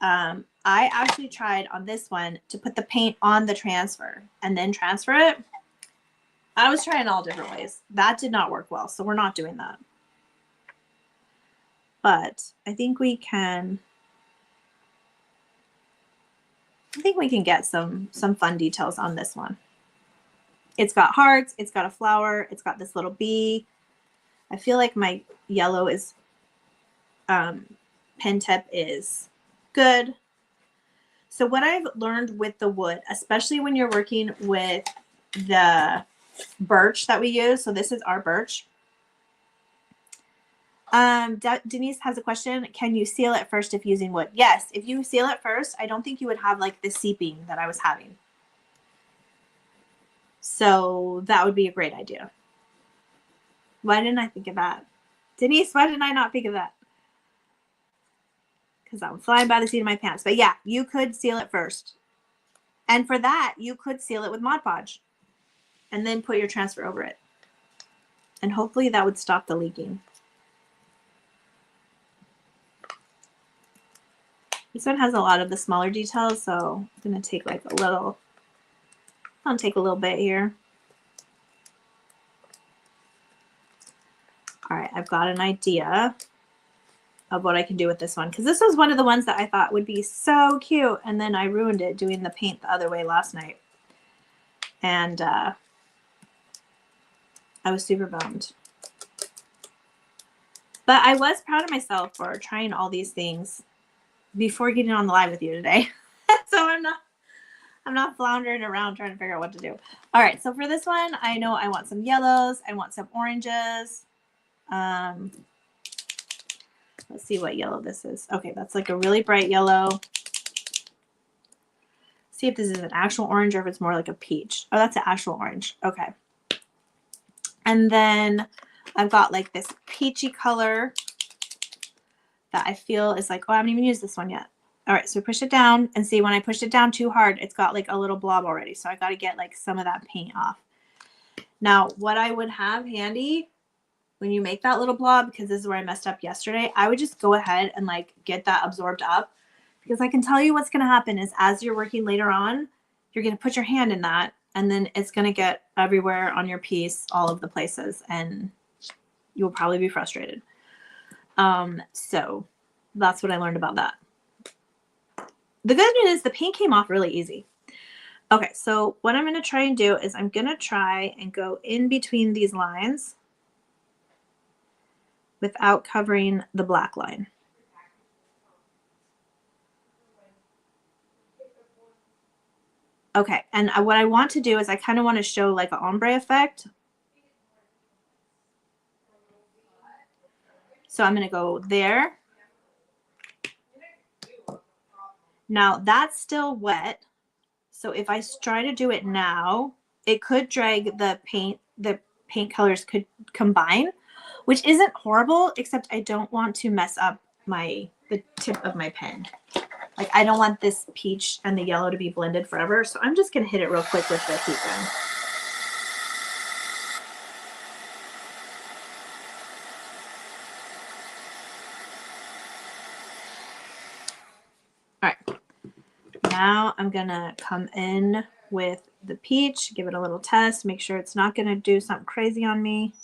Speaker 1: I actually tried on this one to put the paint on the transfer and then transfer it. I was trying all different ways. That did not work well, so we're not doing that. But I think we can get some fun details on this one. It's got hearts, it's got a flower, it's got this little bee. I feel like my yellow is pen tip is good. So what I've learned with the wood, especially when you're working with the birch that we use, so this is our birch. Denise has a question. Can you seal it first if using wood? Yes, if you seal it first, I don't think you would have like the seeping that I was having. So that would be a great idea. Why didn't I think of that? Denise, why didn't I not think of that? Because I'm flying by the seat of my pants. But yeah, you could seal it first. And for that, you could seal it with Mod Podge and then put your transfer over it. And hopefully that would stop the leaking. This one has a lot of the smaller details, so I'm going to take like a little, I'll take a little bit here. All right, I've got an idea of what I can do with this one, because this was one of the ones that I thought would be so cute, and then I ruined it doing the paint the other way last night. And I was super bummed. But I was proud of myself for trying all these things before getting on the live with you today. So I'm not floundering around trying to figure out what to do. All right, so for this one, I know I want some yellows. I want some oranges. Let's see what yellow this is. Okay, that's like a really bright yellow. See if this is an actual orange or if it's more like a peach. Oh, that's an actual orange. Okay. And then I've got like this peachy color that I feel is like, oh, I haven't even used this one yet. All right, so push it down and see when I pushed it down too hard, it's got like a little blob already. So I got to get like some of that paint off. Now, what I would have handy when you make that little blob, because this is where I messed up yesterday, I would just go ahead and like get that absorbed up, because I can tell you what's going to happen is as you're working later on, you're going to put your hand in that and then it's going to get everywhere on your piece, all of the places, and you'll probably be frustrated. So that's what I learned about that. The good news is the paint came off really easy. Okay, so what I'm going to try and do is I'm going to try and go in between these lines without covering the black line. Okay, and what I want to do is I kind of want to show like an ombre effect. So I'm going to go there. Now that's still wet. So if I try to do it now, it could drag the paint colors could combine, which isn't horrible, except I don't want to mess up the tip of my pen. Like I don't want this peach and the yellow to be blended forever. So I'm just going to hit it real quick with the heat gun. All right. Now I'm going to come in with the peach, give it a little test, make sure it's not going to do something crazy on me.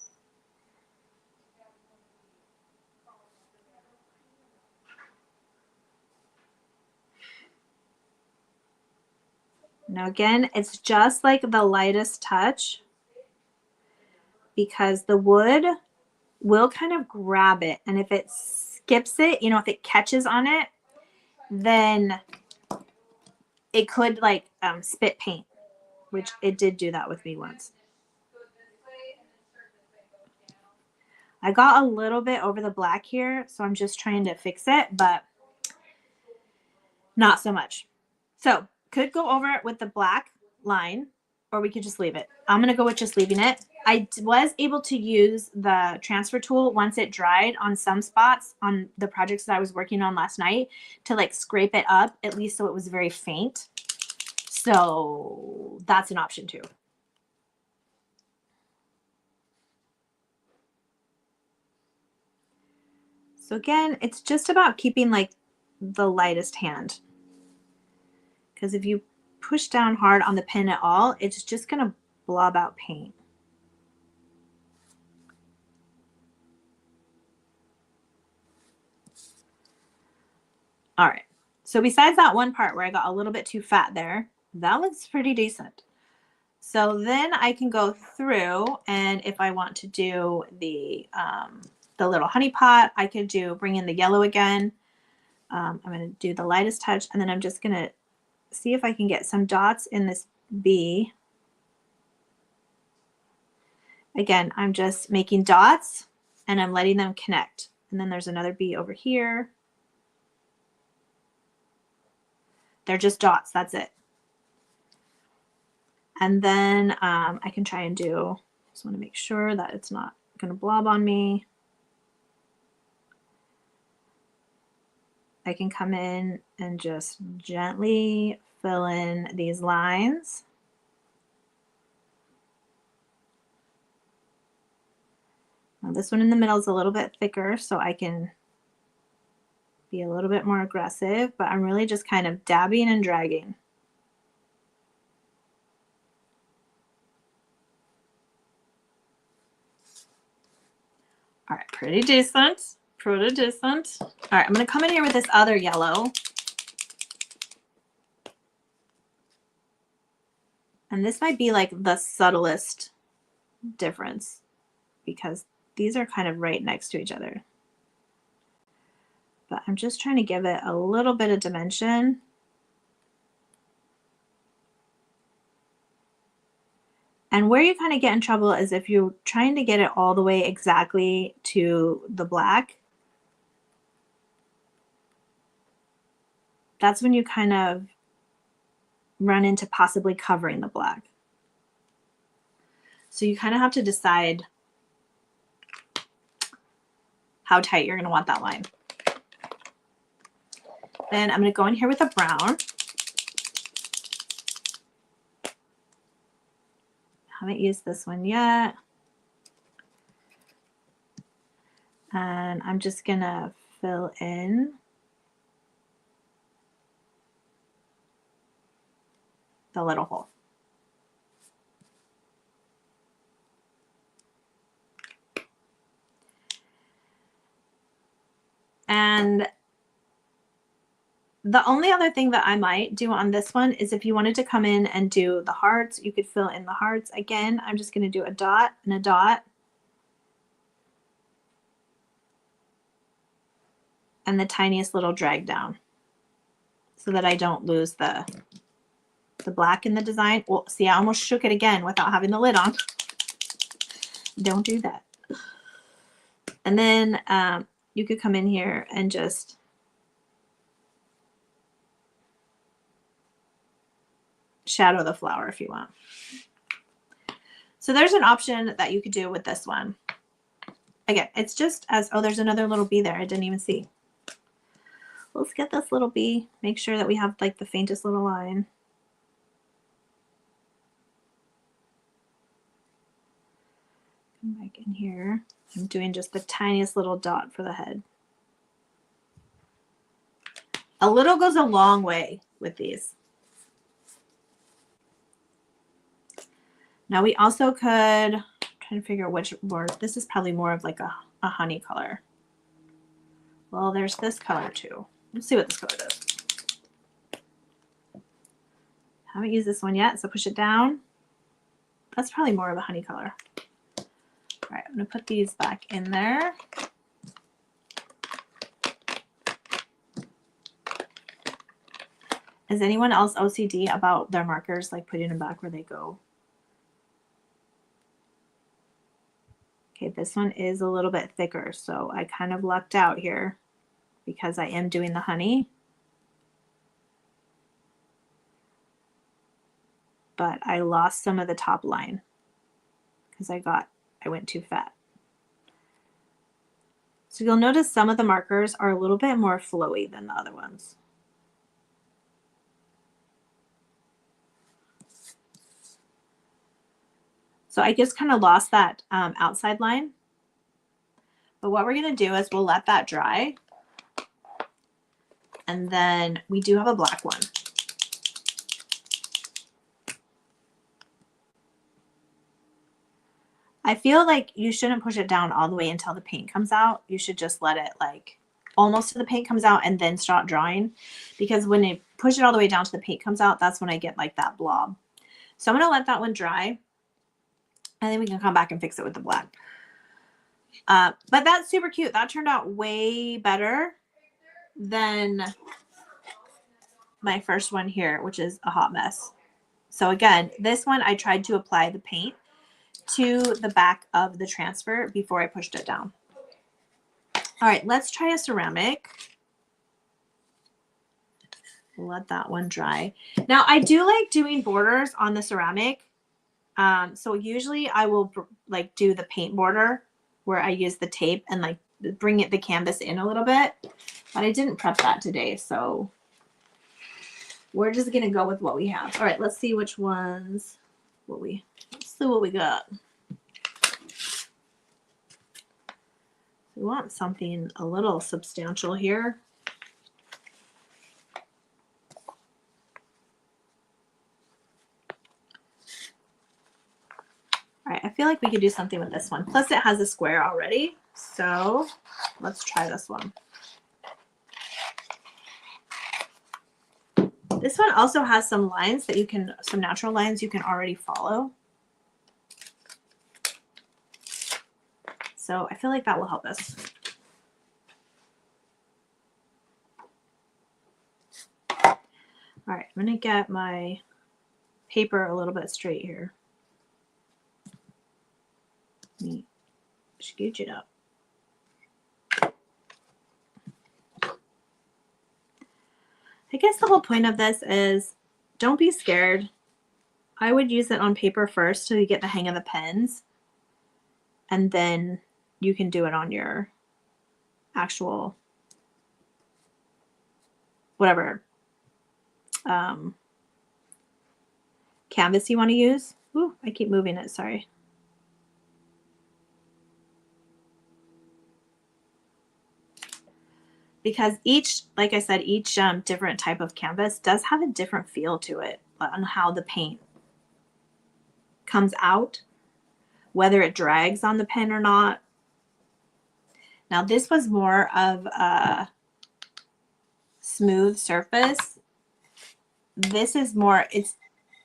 Speaker 1: Now again, it's just like the lightest touch because the wood will kind of grab it. And if it skips it, you know, if it catches on it, then it could like spit paint, which it did do that with me once. I got a little bit over the black here, so I'm just trying to fix it, but not so much. So could go over it with the black line, or we could just leave it. I'm going to go with just leaving it. I was able to use the transfer tool once it dried on some spots on the projects that I was working on last night to like scrape it up, at least so it was very faint. So that's an option too. So again, it's just about keeping like the lightest hand. Because if you push down hard on the pen at all, it's just going to blob out paint. All right. So besides that one part where I got a little bit too fat there, that looks pretty decent. So then I can go through, and if I want to do the little honey pot, I could bring in the yellow again. I'm going to do the lightest touch, and then I'm just going to see if I can get some dots in this bee. Again, I'm just making dots and I'm letting them connect. And then there's another bee over here. They're just dots, that's it. And then I can try and just want to make sure that it's not going to blob on me. I can come in and just gently fill in these lines. Now this one in the middle is a little bit thicker, so I can be a little bit more aggressive, but I'm really just kind of dabbing and dragging. All right, pretty decent, pretty decent. All right, I'm gonna come in here with this other yellow. And this might be like the subtlest difference because these are kind of right next to each other. but I'm just trying to give it a little bit of dimension. And where you kind of get in trouble is if you're trying to get it all the way exactly to the black. That's when you kind of run into possibly covering the black. So you kind of have to decide how tight you're going to want that line. Then I'm going to go in here with a brown. Haven't used this one yet. And I'm just going to fill in the little hole. And the only other thing that I might do on this one is if you wanted to come in and do the hearts, you could fill in the hearts. Again, I'm just going to do a dot and a dot. And the tiniest little drag down so that I don't lose the black in the design. Well, see, I almost shook it again without having the lid on. Don't do that. And then you could come in here and just shadow the flower if you want. So there's an option that you could do with this one. Again, it's just as, oh, there's another little bee there. I didn't even see. Let's get this little bee. Make sure that we have like the faintest little line. Come back in here. I'm doing just the tiniest little dot for the head. A little goes a long way with these. Now we also could, I'm trying to figure out which word. This is probably more of like a honey color. Well, there's this color too. Let's see what this color does. Haven't used this one yet, so push it down. That's probably more of a honey color. All right, I'm gonna put these back in there. Is anyone else OCD about their markers, like putting them back where they go? Okay, this one is a little bit thicker, so I kind of lucked out here because I am doing the honey. But I lost some of the top line because I went too fat. So you'll notice some of the markers are a little bit more flowy than the other ones. So I just kind of lost that outside line. But what we're going to do is we'll let that dry. And then we do have a black one. I feel like you shouldn't push it down all the way until the paint comes out. You should just let it like almost to the paint comes out and then start drawing. Because when you push it all the way down to the paint comes out, that's when I get like that blob. So I'm going to let that one dry. And then we can come back and fix it with the black. But that's super cute. That turned out way better than my first one here, which is a hot mess. So again, this one I tried to apply the paint to the back of the transfer before I pushed it down. All right, let's try a ceramic. Let that one dry. Now I do like doing borders on the ceramic. So usually I will like do the paint border where I use the tape and like bring the canvas in a little bit, but I didn't prep that today. So we're just going to go with what we have. All right, let's see which ones, let's see what we got. We want something a little substantial here. All right, I feel like we could do something with this one. Plus it has a square already. So let's try this one. This one also has some lines that some natural lines you can already follow. So I feel like that will help us. All right, I'm going to get my paper a little bit straight here. Let me scooch it up. I guess the whole point of this is don't be scared. I would use it on paper first till you get the hang of the pens, and then you can do it on your actual whatever canvas you want to use. Ooh, I keep moving it, sorry. Because each, like I said, each different type of canvas does have a different feel to it on how the paint comes out, whether it drags on the pen or not. Now this was more of a smooth surface. This is more, it's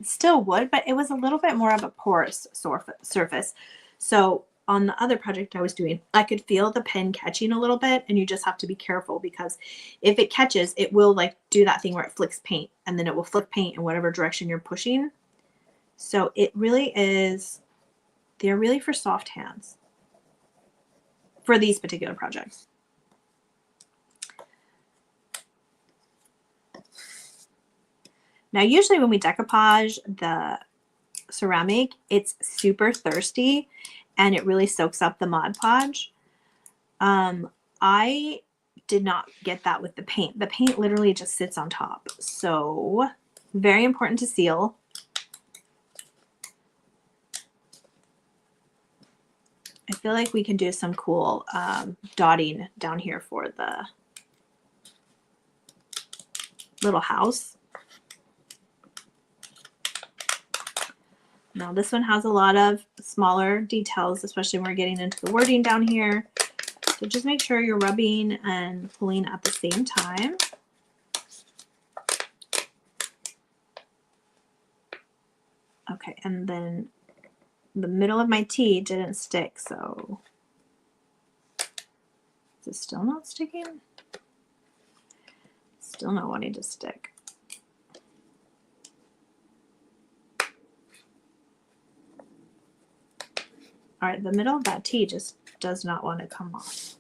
Speaker 1: still wood, but it was a little bit more of a porous surface. So on the other project I was doing, I could feel the pen catching a little bit, and you just have to be careful because if it catches, it will like do that thing where it flicks paint, and then it will flick paint in whatever direction you're pushing. So it really is, they're really for soft hands for these particular projects. Now, usually when we decoupage the ceramic, it's super thirsty and it really soaks up the Mod Podge. I did not get that with the paint. The paint literally just sits on top. So very important to seal. I feel like we can do some cool dotting down here for the little house. Now this one has a lot of smaller details, especially when we're getting into the wording down here. So just make sure you're rubbing and pulling at the same time. Okay, and then the middle of my T didn't stick, so is it still not sticking? Still not wanting to stick. All right, the middle of that T just does not want to come off.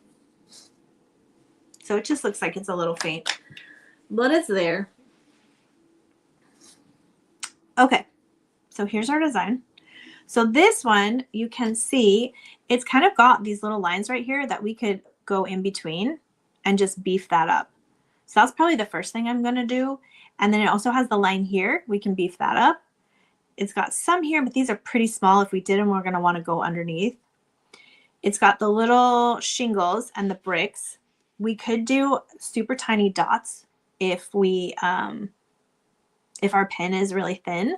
Speaker 1: So it just looks like it's a little faint, but it's there. Okay, so here's our design. So this one, you can see it's kind of got these little lines right here that we could go in between and just beef that up. So that's probably the first thing I'm going to do. And then it also has the line here. We can beef that up. It's got some here, but these are pretty small. If we did them, we're going to want to go underneath. It's got the little shingles and the bricks. We could do super tiny dots if we, if our pen is really thin.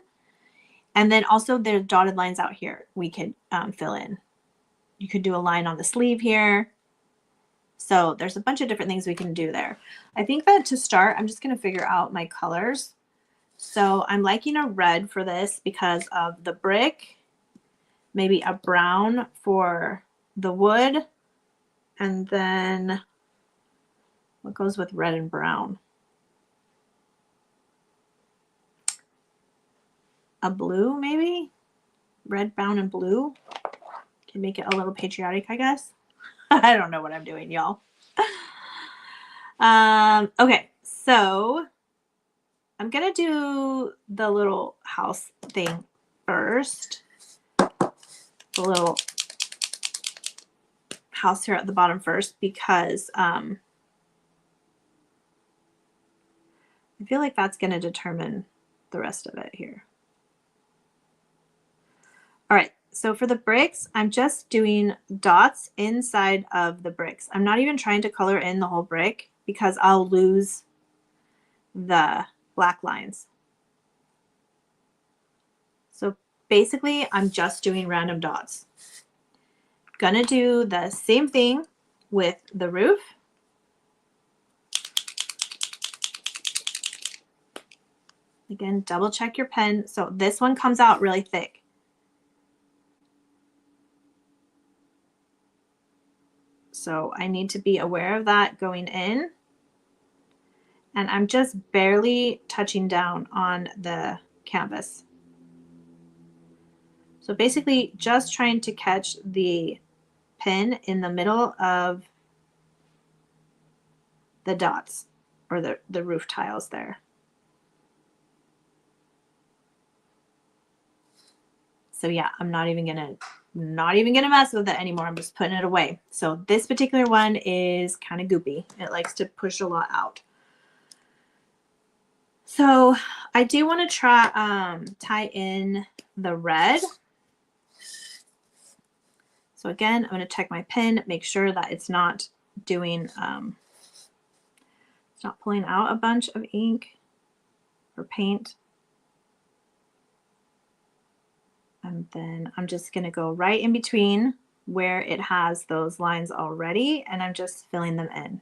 Speaker 1: And then also there's dotted lines out here we could fill in. You could do a line on the sleeve here. So there's a bunch of different things we can do there. I think that to start, I'm just going to figure out my colors. So I'm liking a red for this because of the brick, maybe a brown for the wood, and then what goes with red and brown? A blue, maybe? Red, brown, and blue. Can make it a little patriotic, I guess. I don't know what I'm doing, y'all. Okay, so I'm gonna do the little house thing first. The little house here at the bottom first because I feel like that's gonna determine the rest of it here. All right, so for the bricks, I'm just doing dots inside of the bricks. I'm not even trying to color in the whole brick because I'll lose the black lines. So basically, I'm just doing random dots. Gonna do the same thing with the roof. Again, double check your pen. So this one comes out really thick. So I need to be aware of that going in. And I'm just barely touching down on the canvas. So basically just trying to catch the pin in the middle of the dots or the roof tiles there. So yeah, I'm not even gonna mess with it anymore. I'm just putting it away. So this particular one is kind of goopy. It likes to push a lot out. So I do want to try tie in the red. So again, I'm going to check my pin, make sure that it's not doing, it's not pulling out a bunch of ink or paint. And then I'm just going to go right in between where it has those lines already, and I'm just filling them in.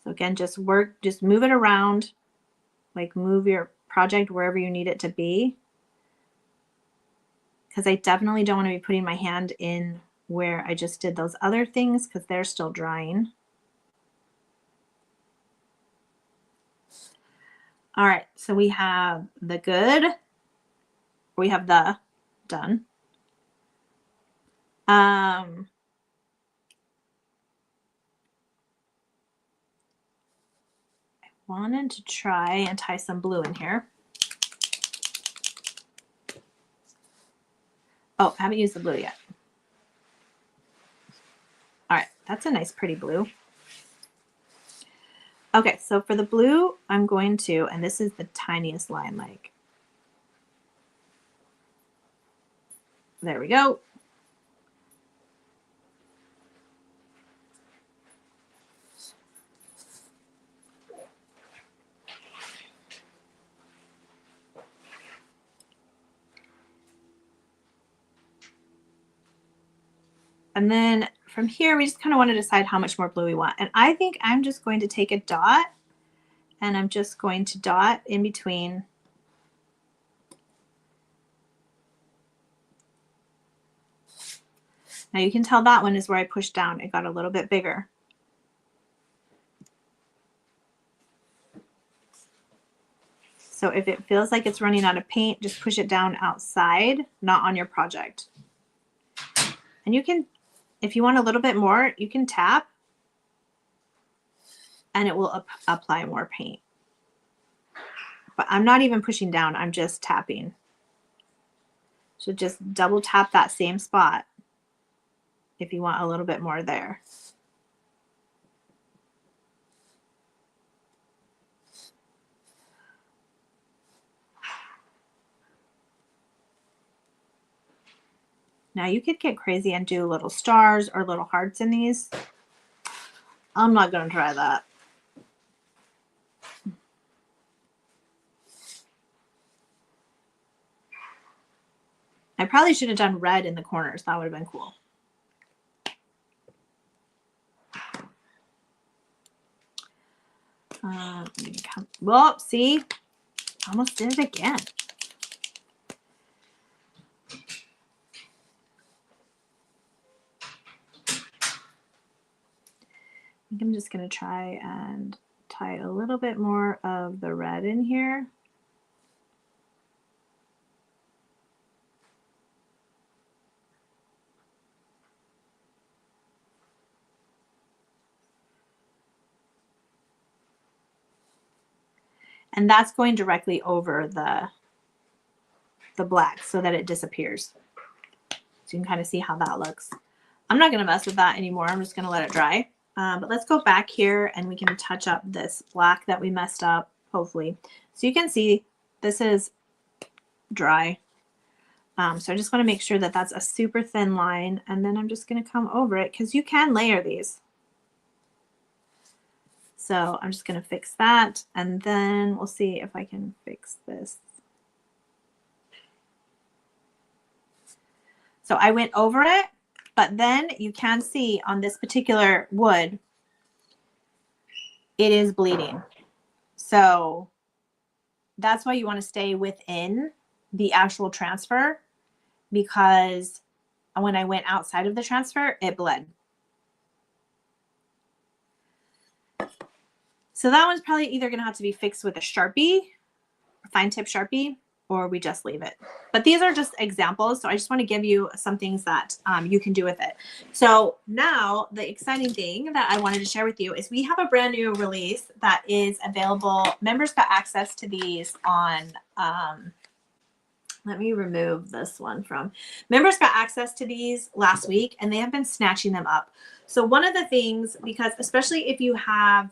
Speaker 1: So again, just move it around, like move your project wherever you need it to be. Because I definitely don't want to be putting my hand in where I just did those other things because they're still drying. All right, so we have the good, we have the done. I wanted to try and tie some blue in here. Oh, I haven't used the blue yet. All right, that's a nice pretty blue. Okay, so for the blue, I'm going to, and this is the tiniest line, like, there we go. And then from here, we just kind of want to decide how much more blue we want. And I think I'm just going to take a dot and I'm just going to dot in between. Now you can tell that one is where I pushed down. It got a little bit bigger. So if it feels like it's running out of paint, just push it down outside, not on your project. And you can, if you want a little bit more, you can tap and it will apply more paint. But I'm not even pushing down, I'm just tapping. So just double tap that same spot if you want a little bit more there. Now you could get crazy and do little stars or little hearts in these. I'm not going to try that. I probably should have done red in the corners. That would have been cool. Well, see, almost did it again. I think I'm just going to try and tie a little bit more of the red in here. And that's going directly over the black so that it disappears. So you can kind of see how that looks. I'm not going to mess with that anymore. I'm just going to let it dry. But let's go back here and we can touch up this black that we messed up, hopefully. So you can see this is dry. So I just want to make sure that that's a super thin line. And then I'm just going to come over it because you can layer these. So I'm just going to fix that. And then we'll see if I can fix this. So I went over it. But then you can see on this particular wood, it is bleeding. So that's why you want to stay within the actual transfer because when I went outside of the transfer, it bled. So that one's probably either going to have to be fixed with a Sharpie, a fine tip Sharpie, or we just leave it. But these are just examples. So I just want to give you some things that you can do with it. So now the exciting thing that I wanted to share with you is we have a brand new release that is available. Members got access to these on, let me remove this one from, members got access to these last week and they have been snatching them up. So one of the things, because especially if you have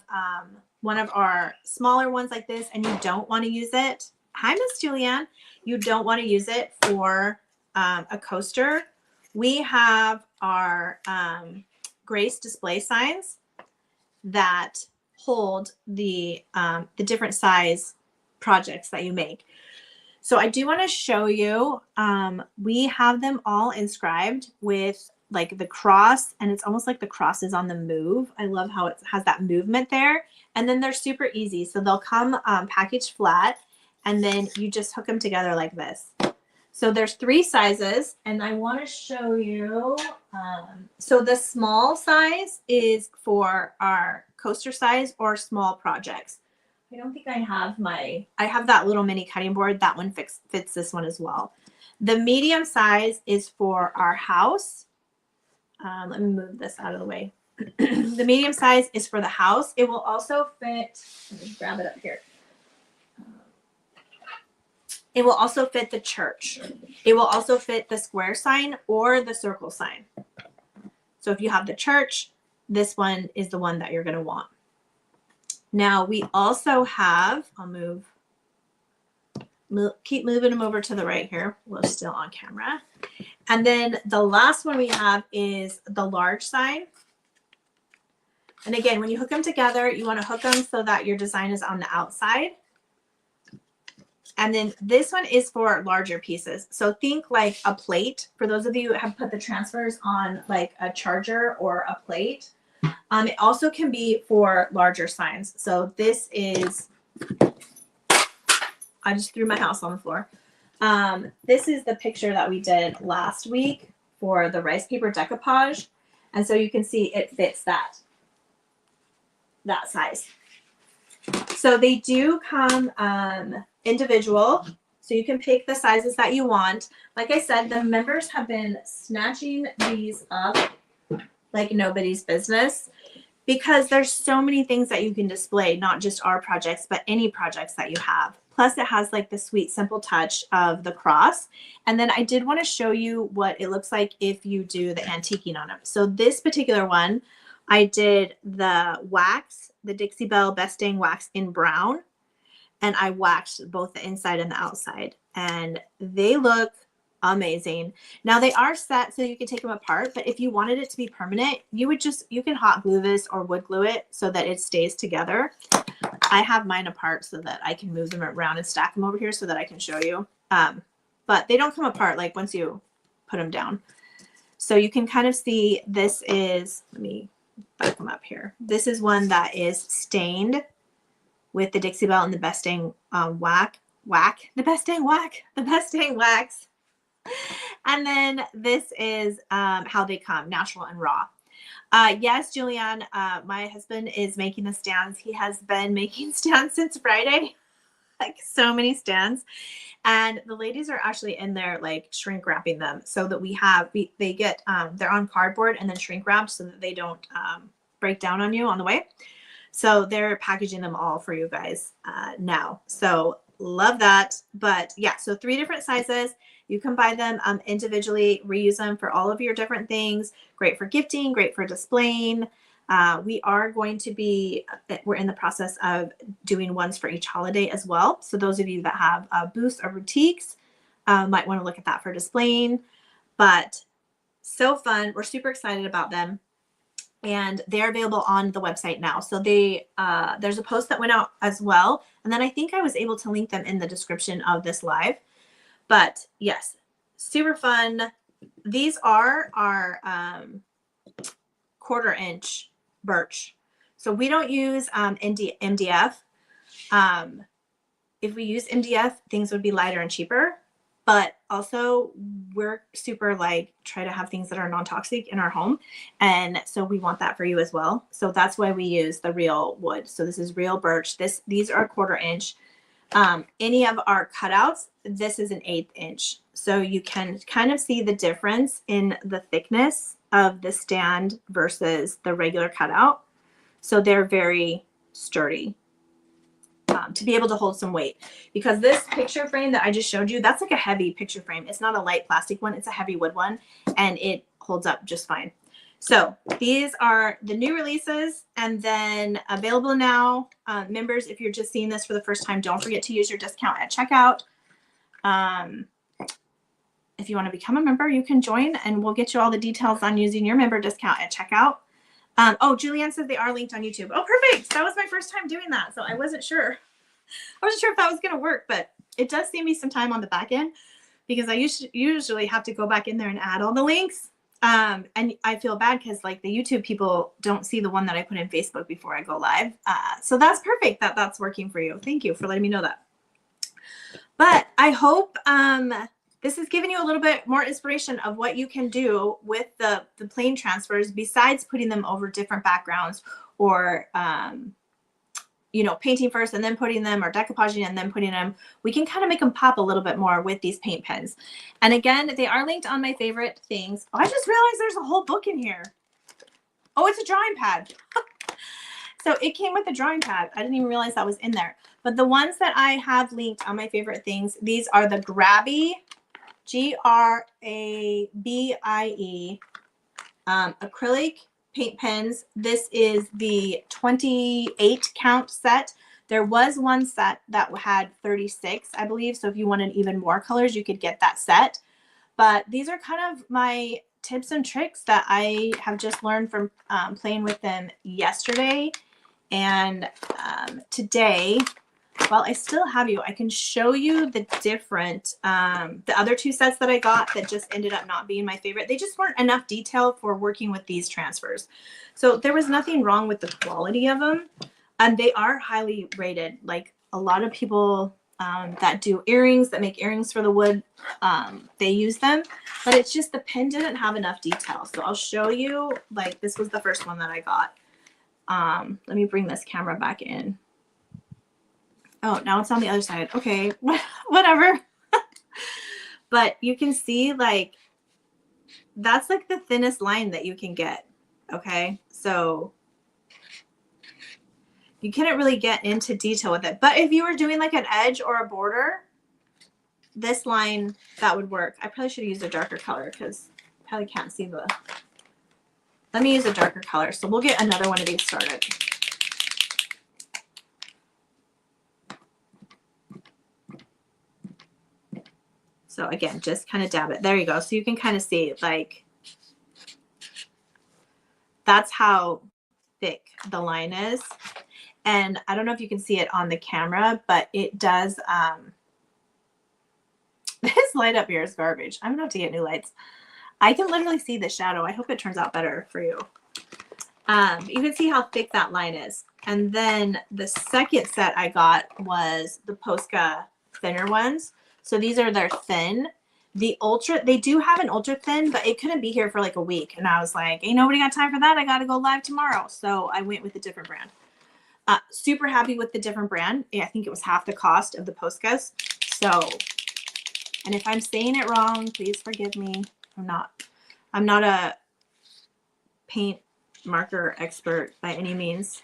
Speaker 1: one of our smaller ones like this and you don't want to use it, hi, Miss Julianne, you don't want to use it for a coaster, we have our Grace display signs that hold the different size projects that you make. So I do want to show you, we have them all inscribed with like the cross, and it's almost like the cross is on the move. I love how it has that movement there. And then they're super easy. So they'll come packaged flat, and then you just hook them together like this. So there's 3 sizes, and I want to show you. So the small size is for our coaster size or small projects. I don't think I have I have that little mini cutting board. That one fits this one as well. The medium size is for our house. Let me move this out of the way. The medium size is for the house. It will also fit, let me grab it up here. It will also fit the church. It will also fit the square sign or the circle sign. So if you have the church, this one is the one that you're going to want. Now we also have, I'll keep moving them over to the right here. We're still on camera. And then the last one we have is the large sign. And again, when you hook them together, you want to hook them so that your design is on the outside. And then this one is for larger pieces. So think like a plate. For those of you who have put the transfers on like a charger or a plate. It also can be for larger signs. So this is, I just threw my house on the floor. This is the picture that we did last week for the rice paper decoupage. And so you can see it fits that size. So they do come individual. So you can pick the sizes that you want. Like I said, the members have been snatching these up like nobody's business, because there's so many things that you can display, not just our projects, but any projects that you have. Plus it has like the sweet, simple touch of the cross. And then I did want to show you what it looks like if you do the antiquing on it. So this particular one, I did the wax, the Dixie Belle Best Dang wax in brown, and I waxed both the inside and the outside, and they look amazing. Now they are set so you can take them apart, but if you wanted it to be permanent, you can hot glue this or wood glue it so that it stays together. I have mine apart so that I can move them around and stack them over here so that I can show you. But they don't come apart like once you put them down. So you can kind of see this is, let me back them up here. This is one that is stained with the Dixie Belle and the Best Dang the Best Dang wax. And then this is how they come, natural and raw. Yes, Julianne, my husband is making the stands. He has been making stands since Friday, like so many stands. And the ladies are actually in there like shrink wrapping them so that they get, they're on cardboard and then shrink wrapped so that they don't break down on you on the way. So they're packaging them all for you guys now. So love that. But yeah, so 3 different sizes. You can buy them individually, reuse them for all of your different things. Great for gifting, great for displaying. We're in the process of doing ones for each holiday as well. So those of you that have booths or boutiques might want to look at that for displaying. But so fun. We're super excited about them. And they're available on the website now. So there's a post that went out as well. And then I think I was able to link them in the description of this live. But yes, super fun. These are our 1/4 inch birch. So we don't use MDF. If we use MDF, things would be lighter and cheaper. but also we're super like try to have things that are non-toxic in our home. And so we want that for you as well. So that's why we use the real wood. So this is real birch. These are 1/4 inch. Any of our cutouts, this is an 1/8 inch. So you can kind of see the difference in the thickness of the stand versus the regular cutout. So they're very sturdy. To be able to hold some weight, because this picture frame that I just showed you, that's like a heavy picture frame. It's not a light plastic one, it's a heavy wood one, and it holds up just fine. So these are the new releases, and then available now. Members, if you're just seeing this for the first time, don't forget to use your discount at checkout. If you want to become a member, you can join, and we'll get you all the details on using your member discount at checkout. Oh, Julianne says they are linked on YouTube. Oh, perfect. That was my first time doing that, so I wasn't sure. I wasn't sure if that was going to work, but it does save me some time on the back end, because I usually have to go back in there and add all the links. And I feel bad because like the YouTube people don't see the one that I put in Facebook before I go live. So that's perfect that that's working for you. Thank you for letting me know that. But I hope this has given you a little bit more inspiration of what you can do with the plane transfers, besides putting them over different backgrounds, or you know, painting first and then putting them, or decoupaging and then putting them. We can kind of make them pop a little bit more with these paint pens. And again, they are linked on my favorite things. Oh, I just realized there's a whole book in here. Oh, it's a drawing pad. So it came with a drawing pad. I didn't even realize that was in there. But the ones that I have linked on my favorite things, these are the Grabie, Grabie, acrylic paint pens. This is the 28 count set. There was one set that had 36, I believe. So if you wanted even more colors, you could get that set. But these are kind of my tips and tricks that I have just learned from playing with them yesterday and today. While I still have you, I can show you the different, the other 2 sets that I got that just ended up not being my favorite. They just weren't enough detail for working with these transfers. So there was nothing wrong with the quality of them. And they are highly rated. Like a lot of people that do earrings, that make earrings for the wood, they use them. But it's just the pen didn't have enough detail. So I'll show you, like this was the first one that I got. Let me bring this camera back in. Oh, now it's on the other side. Okay, whatever. But you can see like that's like the thinnest line that you can get. Okay, so you couldn't really get into detail with it. But if you were doing like an edge or a border, this line, that would work. I probably should have used a darker color because I probably can't see the. Let me use a darker color. So we'll get another one of these started. So again, just kind of dab it. There you go. So you can kind of see like that's how thick the line is. And I don't know if you can see it on the camera, but it does. This light up here is garbage. I'm going to have to get new lights. I can literally see the shadow. I hope it turns out better for you. You can see how thick that line is. And then the second set I got was the Posca thinner ones. So these are their thin. The ultra, they do have an ultra thin, but it couldn't be here for like a week. And I was like, ain't nobody got time for that. I got to go live tomorrow. So I went with a different brand. Super happy with the different brand. I think it was half the cost of the Poscas. So, and if I'm saying it wrong, please forgive me. I'm not a paint marker expert by any means.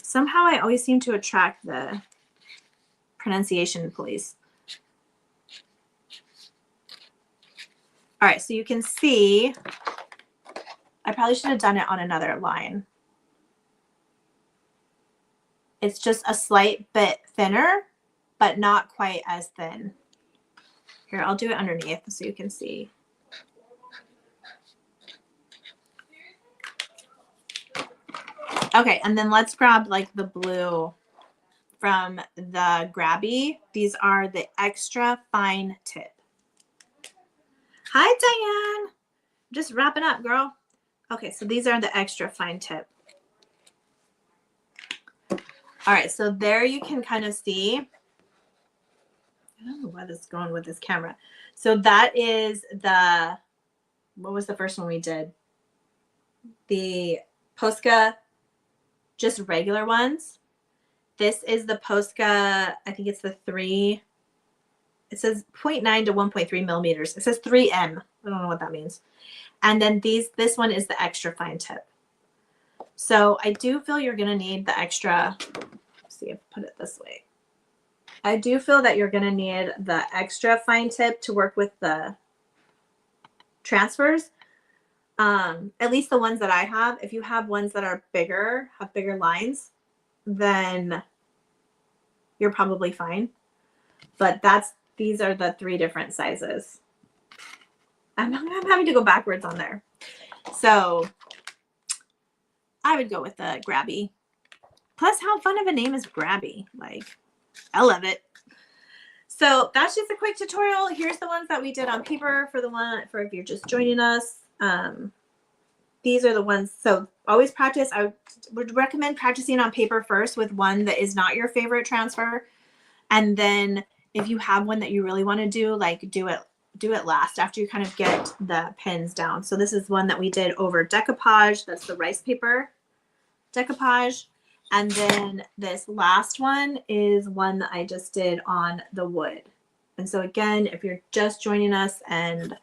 Speaker 1: Somehow I always seem to attract the pronunciation police. All right, so you can see, I probably should have done it on another line. It's just a slight bit thinner, but not quite as thin. Here, I'll do it underneath so you can see. Okay, and then let's grab like the blue from the Grabie. These are the extra fine tip. Hi, Diane. Just wrapping up, girl. Okay, so these are the extra fine tip. All right, so there you can kind of see I don't know why this is going with this camera. So that is the, what was the first one we did? The Posca, just regular ones. This is the Posca, I think it's the 3, it says 0.9 to 1.3 millimeters. It says 3M. I don't know what that means. And then this one is the extra fine tip. So I do feel you're going to need the extra, let's see if I put it this way. I do feel that you're going to need the extra fine tip to work with the transfers. At least the ones that I have. If you have ones that are bigger, have bigger lines, then you're probably fine. But these are the 3 different sizes. I'm having to go backwards on there. So I would go with the Grabby. Plus, how fun of a name is Grabby? Like, I love it. So that's just a quick tutorial. Here's the ones that we did on paper for if you're just joining us. These are the ones. So always practice. I would recommend practicing on paper first with one that is not your favorite transfer. And then if you have one that you really want to do, like do it last after you kind of get the pins down. So this is one that we did over decoupage. That's the rice paper decoupage. And then this last one is one that I just did on the wood. And so again, if you're just joining us and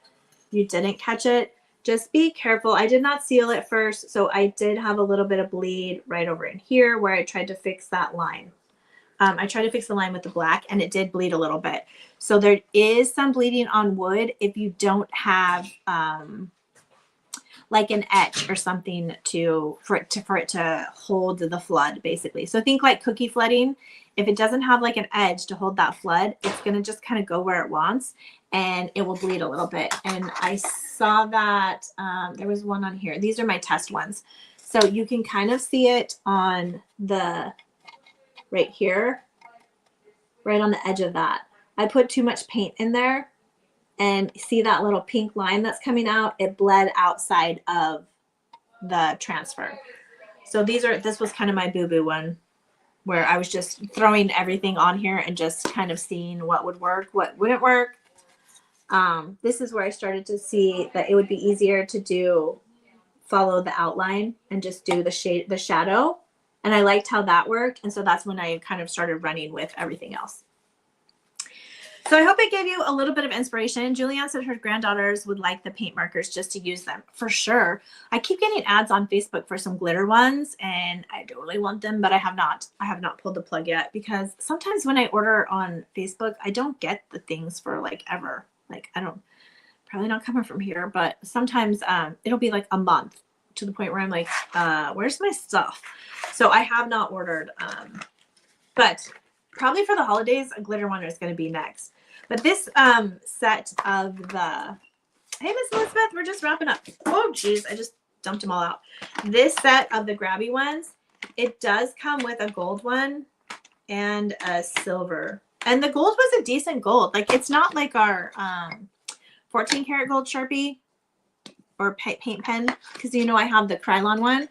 Speaker 1: you didn't catch it, just be careful. I did not seal it first, so I did have a little bit of bleed right over in here where I tried to fix that line. I tried to fix the line with the black and it did bleed a little bit. So there is some bleeding on wood if you don't have like an etch or something for it to hold the flood, basically. So think like cookie flooding. If it doesn't have like an edge to hold that flood, it's going to just kind of go where it wants and it will bleed a little bit. And I saw that there was one on here. These are my test ones. So you can kind of see it on the right here, right on the edge of that. I put too much paint in there and see that little pink line that's coming out? It bled outside of the transfer. So this was kind of my boo-boo one where I was just throwing everything on here and just kind of seeing what would work, what wouldn't work. This is where I started to see that it would be easier to follow the outline and just do the shadow. And I liked how that worked. And so that's when I kind of started running with everything else. So I hope it gave you a little bit of inspiration. Julianne said her granddaughters would like the paint markers just to use them. For sure. I keep getting ads on Facebook for some glitter ones and I don't really want them, but I have not pulled the plug yet because sometimes when I order on Facebook, I don't get the things for like ever. Like probably not coming from here, but sometimes it'll be like a month to the point where I'm like, where's my stuff? So I have not ordered, but probably for the holidays, a glitter one is going to be next. But this set of the, hey, Miss Elizabeth, we're just wrapping up. Oh, geez, I just dumped them all out. This set of the grabby ones, it does come with a gold one and a silver. And the gold was a decent gold. Like, it's not like our 14 karat gold Sharpie or paint pen, because you know I have the Krylon one.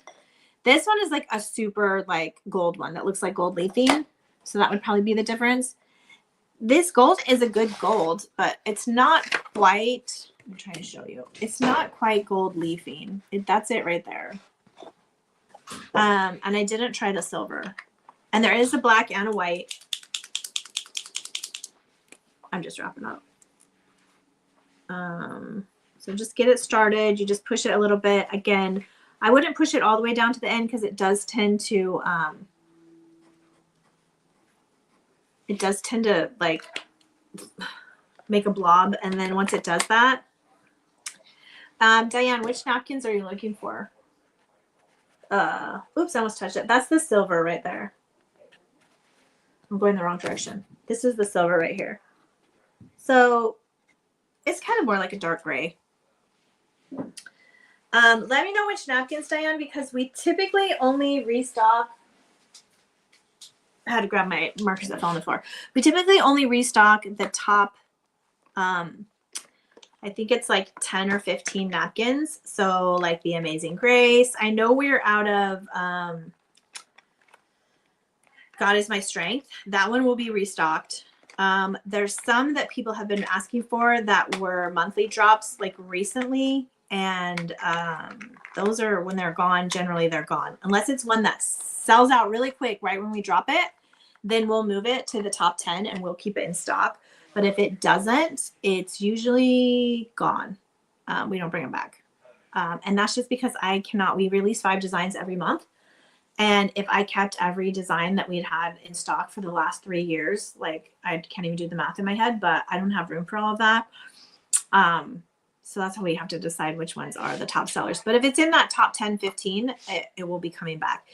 Speaker 1: This one is like a super like gold one that looks like gold leafing. So that would probably be the difference. This gold is a good gold, but it's not quite, I'm trying to show you. It's not quite gold leafing. That's it right there. And I didn't try the silver. And there is a black and a white. I'm just wrapping up. So just get it started. You just push it a little bit. Again, I wouldn't push it all the way down to the end because it does tend to like make a blob. And then once it does that, Diane, which napkins are you looking for? Oops, I almost touched it. That's the silver right there. I'm going the wrong direction. This is the silver right here. So it's kind of more like a dark gray. Let me know which napkins, Diane, because we typically only restock. I had to grab my markers that fell on the floor. We typically only restock the top, I think it's like 10 or 15 napkins. So like the Amazing Grace. I know we're out of God is My Strength. That one will be restocked. There's some that people have been asking for that were monthly drops like recently. And those are, when they're gone, generally they're gone. Unless it's one that sells out really quick right when we drop it, then we'll move it to the top 10 and we'll keep it in stock. But if it doesn't, it's usually gone. We don't bring them back. And that's just because we release 5 designs every month. And if I kept every design that we'd had in stock for the last 3 years, like I can't even do the math in my head, but I don't have room for all of that. So that's how we have to decide which ones are the top sellers. But if it's in that top 10, 15, it will be coming back.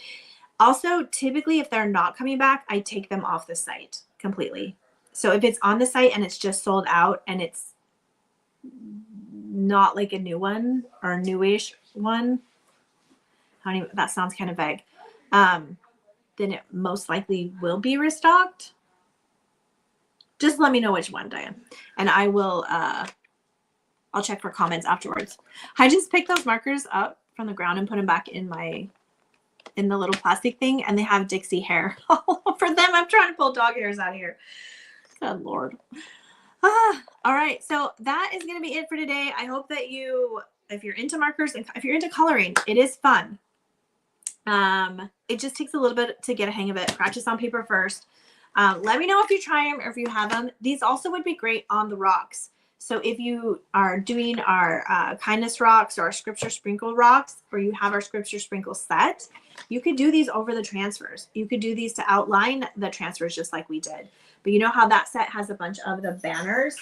Speaker 1: Also, typically, if they're not coming back, I take them off the site completely. So if it's on the site and it's just sold out and it's not like a new one or a newish one, that sounds kind of vague, then it most likely will be restocked. Just let me know which one, Diane, and I will, I'll check for comments afterwards. I just picked those markers up from the ground and put them back in the little plastic thing, and they have Dixie hair all over them. I'm trying to pull dog hairs out of here. Good Lord. All right. So that is going to be it for today. I hope that if you're into markers and if you're into coloring, it is fun. It just takes a little bit to get a hang of it. Practice on paper first. Let me know if you try them or if you have them. These also would be great on the rocks. So if you are doing our kindness rocks or our scripture sprinkle rocks, or you have our scripture sprinkle set, you could do these over the transfers. You could do these to outline the transfers just like we did. But you know how that set has a bunch of the banners?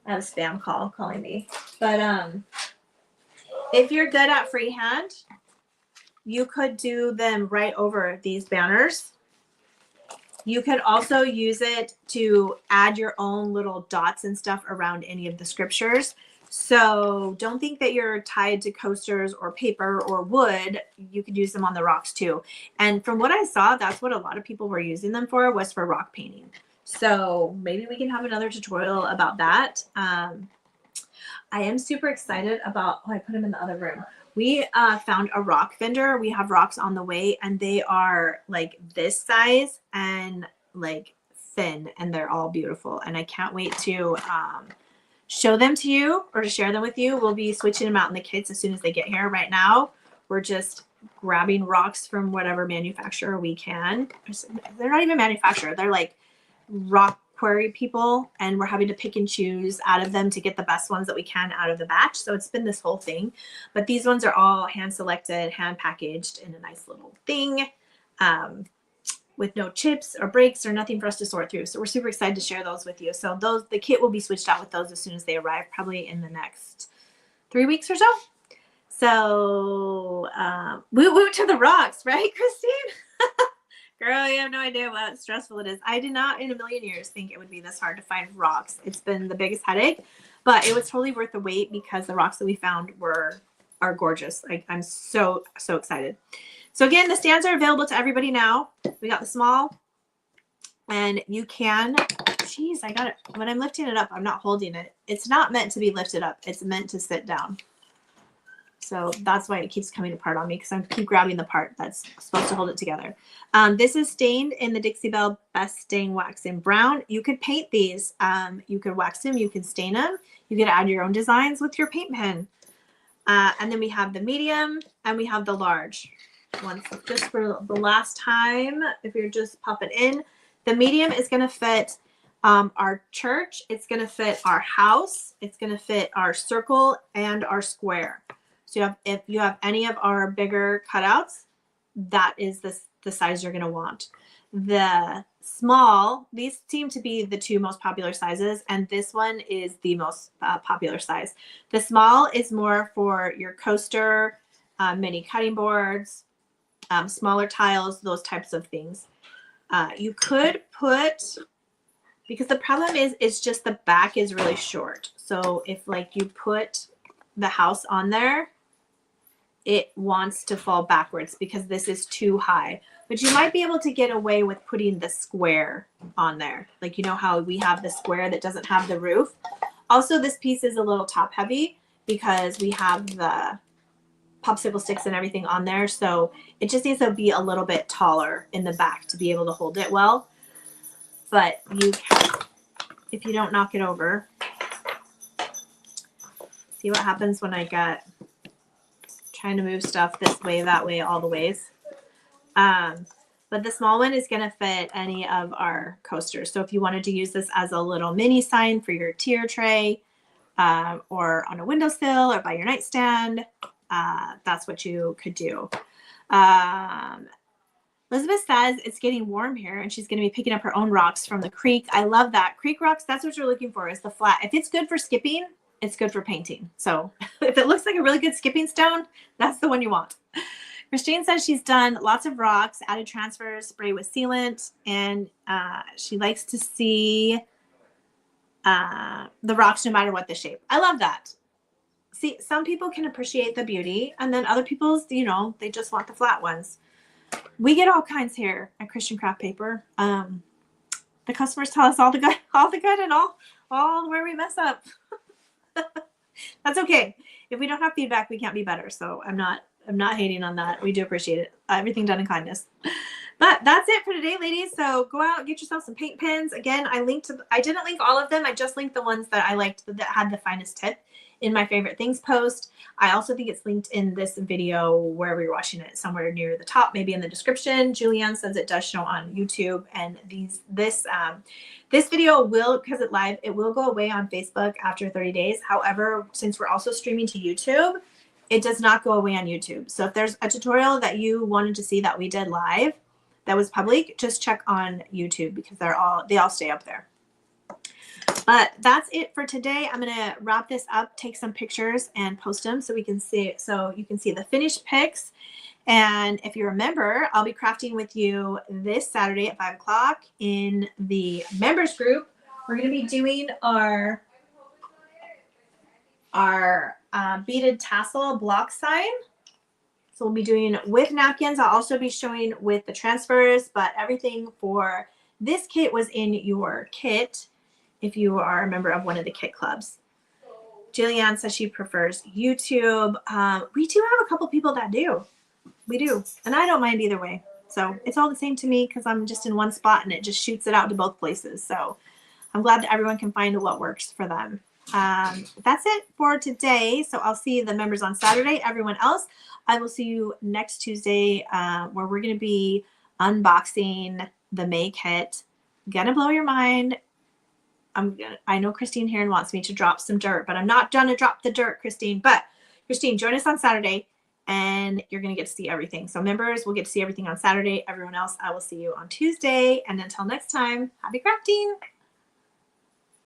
Speaker 1: I have a spam call calling me. But if you're good at freehand, you could do them right over these banners. You could also use it to add your own little dots and stuff around any of the scriptures. So don't think that you're tied to coasters or paper or wood. You could use them on the rocks too. And from what I saw, that's what a lot of people were using them for, was for rock painting. So maybe we can have another tutorial about that. I am super excited about, I put them in the other room. We found a rock vendor. We have rocks on the way, and they are like this size and like thin, and they're all beautiful. And I can't wait to show them to you or to share them with you. We'll be switching them out in the kits as soon as they get here. Right now, we're just grabbing rocks from whatever manufacturer we can. They're not even manufacturer. They're like rock quarry people, and we're having to pick and choose out of them to get the best ones that we can out of the batch. So it's been this whole thing, but these ones are all hand selected, hand packaged in a nice little thing, with no chips or breaks or nothing for us to sort through. So we're super excited to share those with you. So the kit will be switched out with those as soon as they arrive, probably in the next 3 weeks or so. So woo to the rocks, right, Christine? Girl, you have no idea what stressful it is. I did not in a million years think it would be this hard to find rocks. It's been the biggest headache, but it was totally worth the wait because the rocks that we found are gorgeous. Like, I'm so excited. So again, the stands are available to everybody now. We got the small, and you can, geez, I got it. When I'm lifting it up, I'm not holding it. It's not meant to be lifted up. It's meant to sit down. So that's why it keeps coming apart on me, because I keep grabbing the part that's supposed to hold it together. This is stained in the Dixie Belle Best Stain Wax in brown. You could paint these. You could wax them. You could stain them. You could add your own designs with your paint pen. And then we have the medium and we have the large one. So just for the last time, if you're just popping in, the medium is going to fit our church. It's going to fit our house. It's going to fit our circle and our square. So if you have any of our bigger cutouts, that is the size you're going to want. The small, these seem to be the two most popular sizes, and this one is the most popular size. The small is more for your coaster, mini cutting boards, smaller tiles, those types of things. You could put, because the problem is it's just the back is really short. So if like you put the house on there, it wants to fall backwards because this is too high. But you might be able to get away with putting the square on there. Like, you know how we have the square that doesn't have the roof. Also, this piece is a little top heavy because we have the popsicle sticks and everything on there. So it just needs to be a little bit taller in the back to be able to hold it well. but you can, if you don't knock it over. See what happens when I get trying to move stuff this way, that way, all the ways. But the small one is going to fit any of our coasters. So if you wanted to use this as a little mini sign for your tier tray, or on a windowsill or by your nightstand, that's what you could do. Elizabeth says it's getting warm here and she's going to be picking up her own rocks from the creek. I love that. Creek rocks, that's what you're looking for, is the flat. If it's good for skipping, it's good for painting. So if it looks like a really good skipping stone, that's the one you want. Christine says she's done lots of rocks, added transfers, spray with sealant, and she likes to see the rocks no matter what the shape. I love that. See, some people can appreciate the beauty, and then other people's, you know, they just want the flat ones. We get all kinds here at Christian Craft Paper. The customers tell us all the good and all where we mess up. That's okay. If we don't have feedback, we can't be better. So I'm not hating on that. We do appreciate it. Everything done in kindness. But that's it for today, ladies. So go out and get yourself some paint pens. Again, I didn't link all of them. I just linked the ones that I liked that had the finest tip in my favorite things post. I also think it's linked in this video wherever you're watching it, somewhere near the top, maybe in the description. Julianne says it does show on YouTube, and this video will, because it's live, it will go away on Facebook after 30 days. However, since we're also streaming to YouTube, it does not go away on YouTube. So if there's a tutorial that you wanted to see that we did live that was public, just check on YouTube because they all stay up there. But that's it for today. I'm going to wrap this up, take some pictures and post them so you can see the finished pics. And if you remember, I'll be crafting with you this Saturday at 5 o'clock in the members group. We're going to be doing our beaded tassel block sign. So we'll be doing with napkins. I'll also be showing with the transfers, but everything for this kit was in your kit if you are a member of one of the kit clubs. Jillian says she prefers YouTube. We do have a couple people that do. We do. And I don't mind either way. So it's all the same to me because I'm just in one spot and it just shoots it out to both places. So I'm glad that everyone can find what works for them. That's it for today. So I'll see the members on Saturday. Everyone else, I will see you next Tuesday, where we're going to be unboxing the May kit. Gonna blow your mind. I know Christine here wants me to drop some dirt, but I'm not gonna drop the dirt, Christine. But Christine, join us on Saturday and you're gonna get to see everything. So members will get to see everything on Saturday. Everyone else, I will see you on Tuesday. And until next time, happy crafting.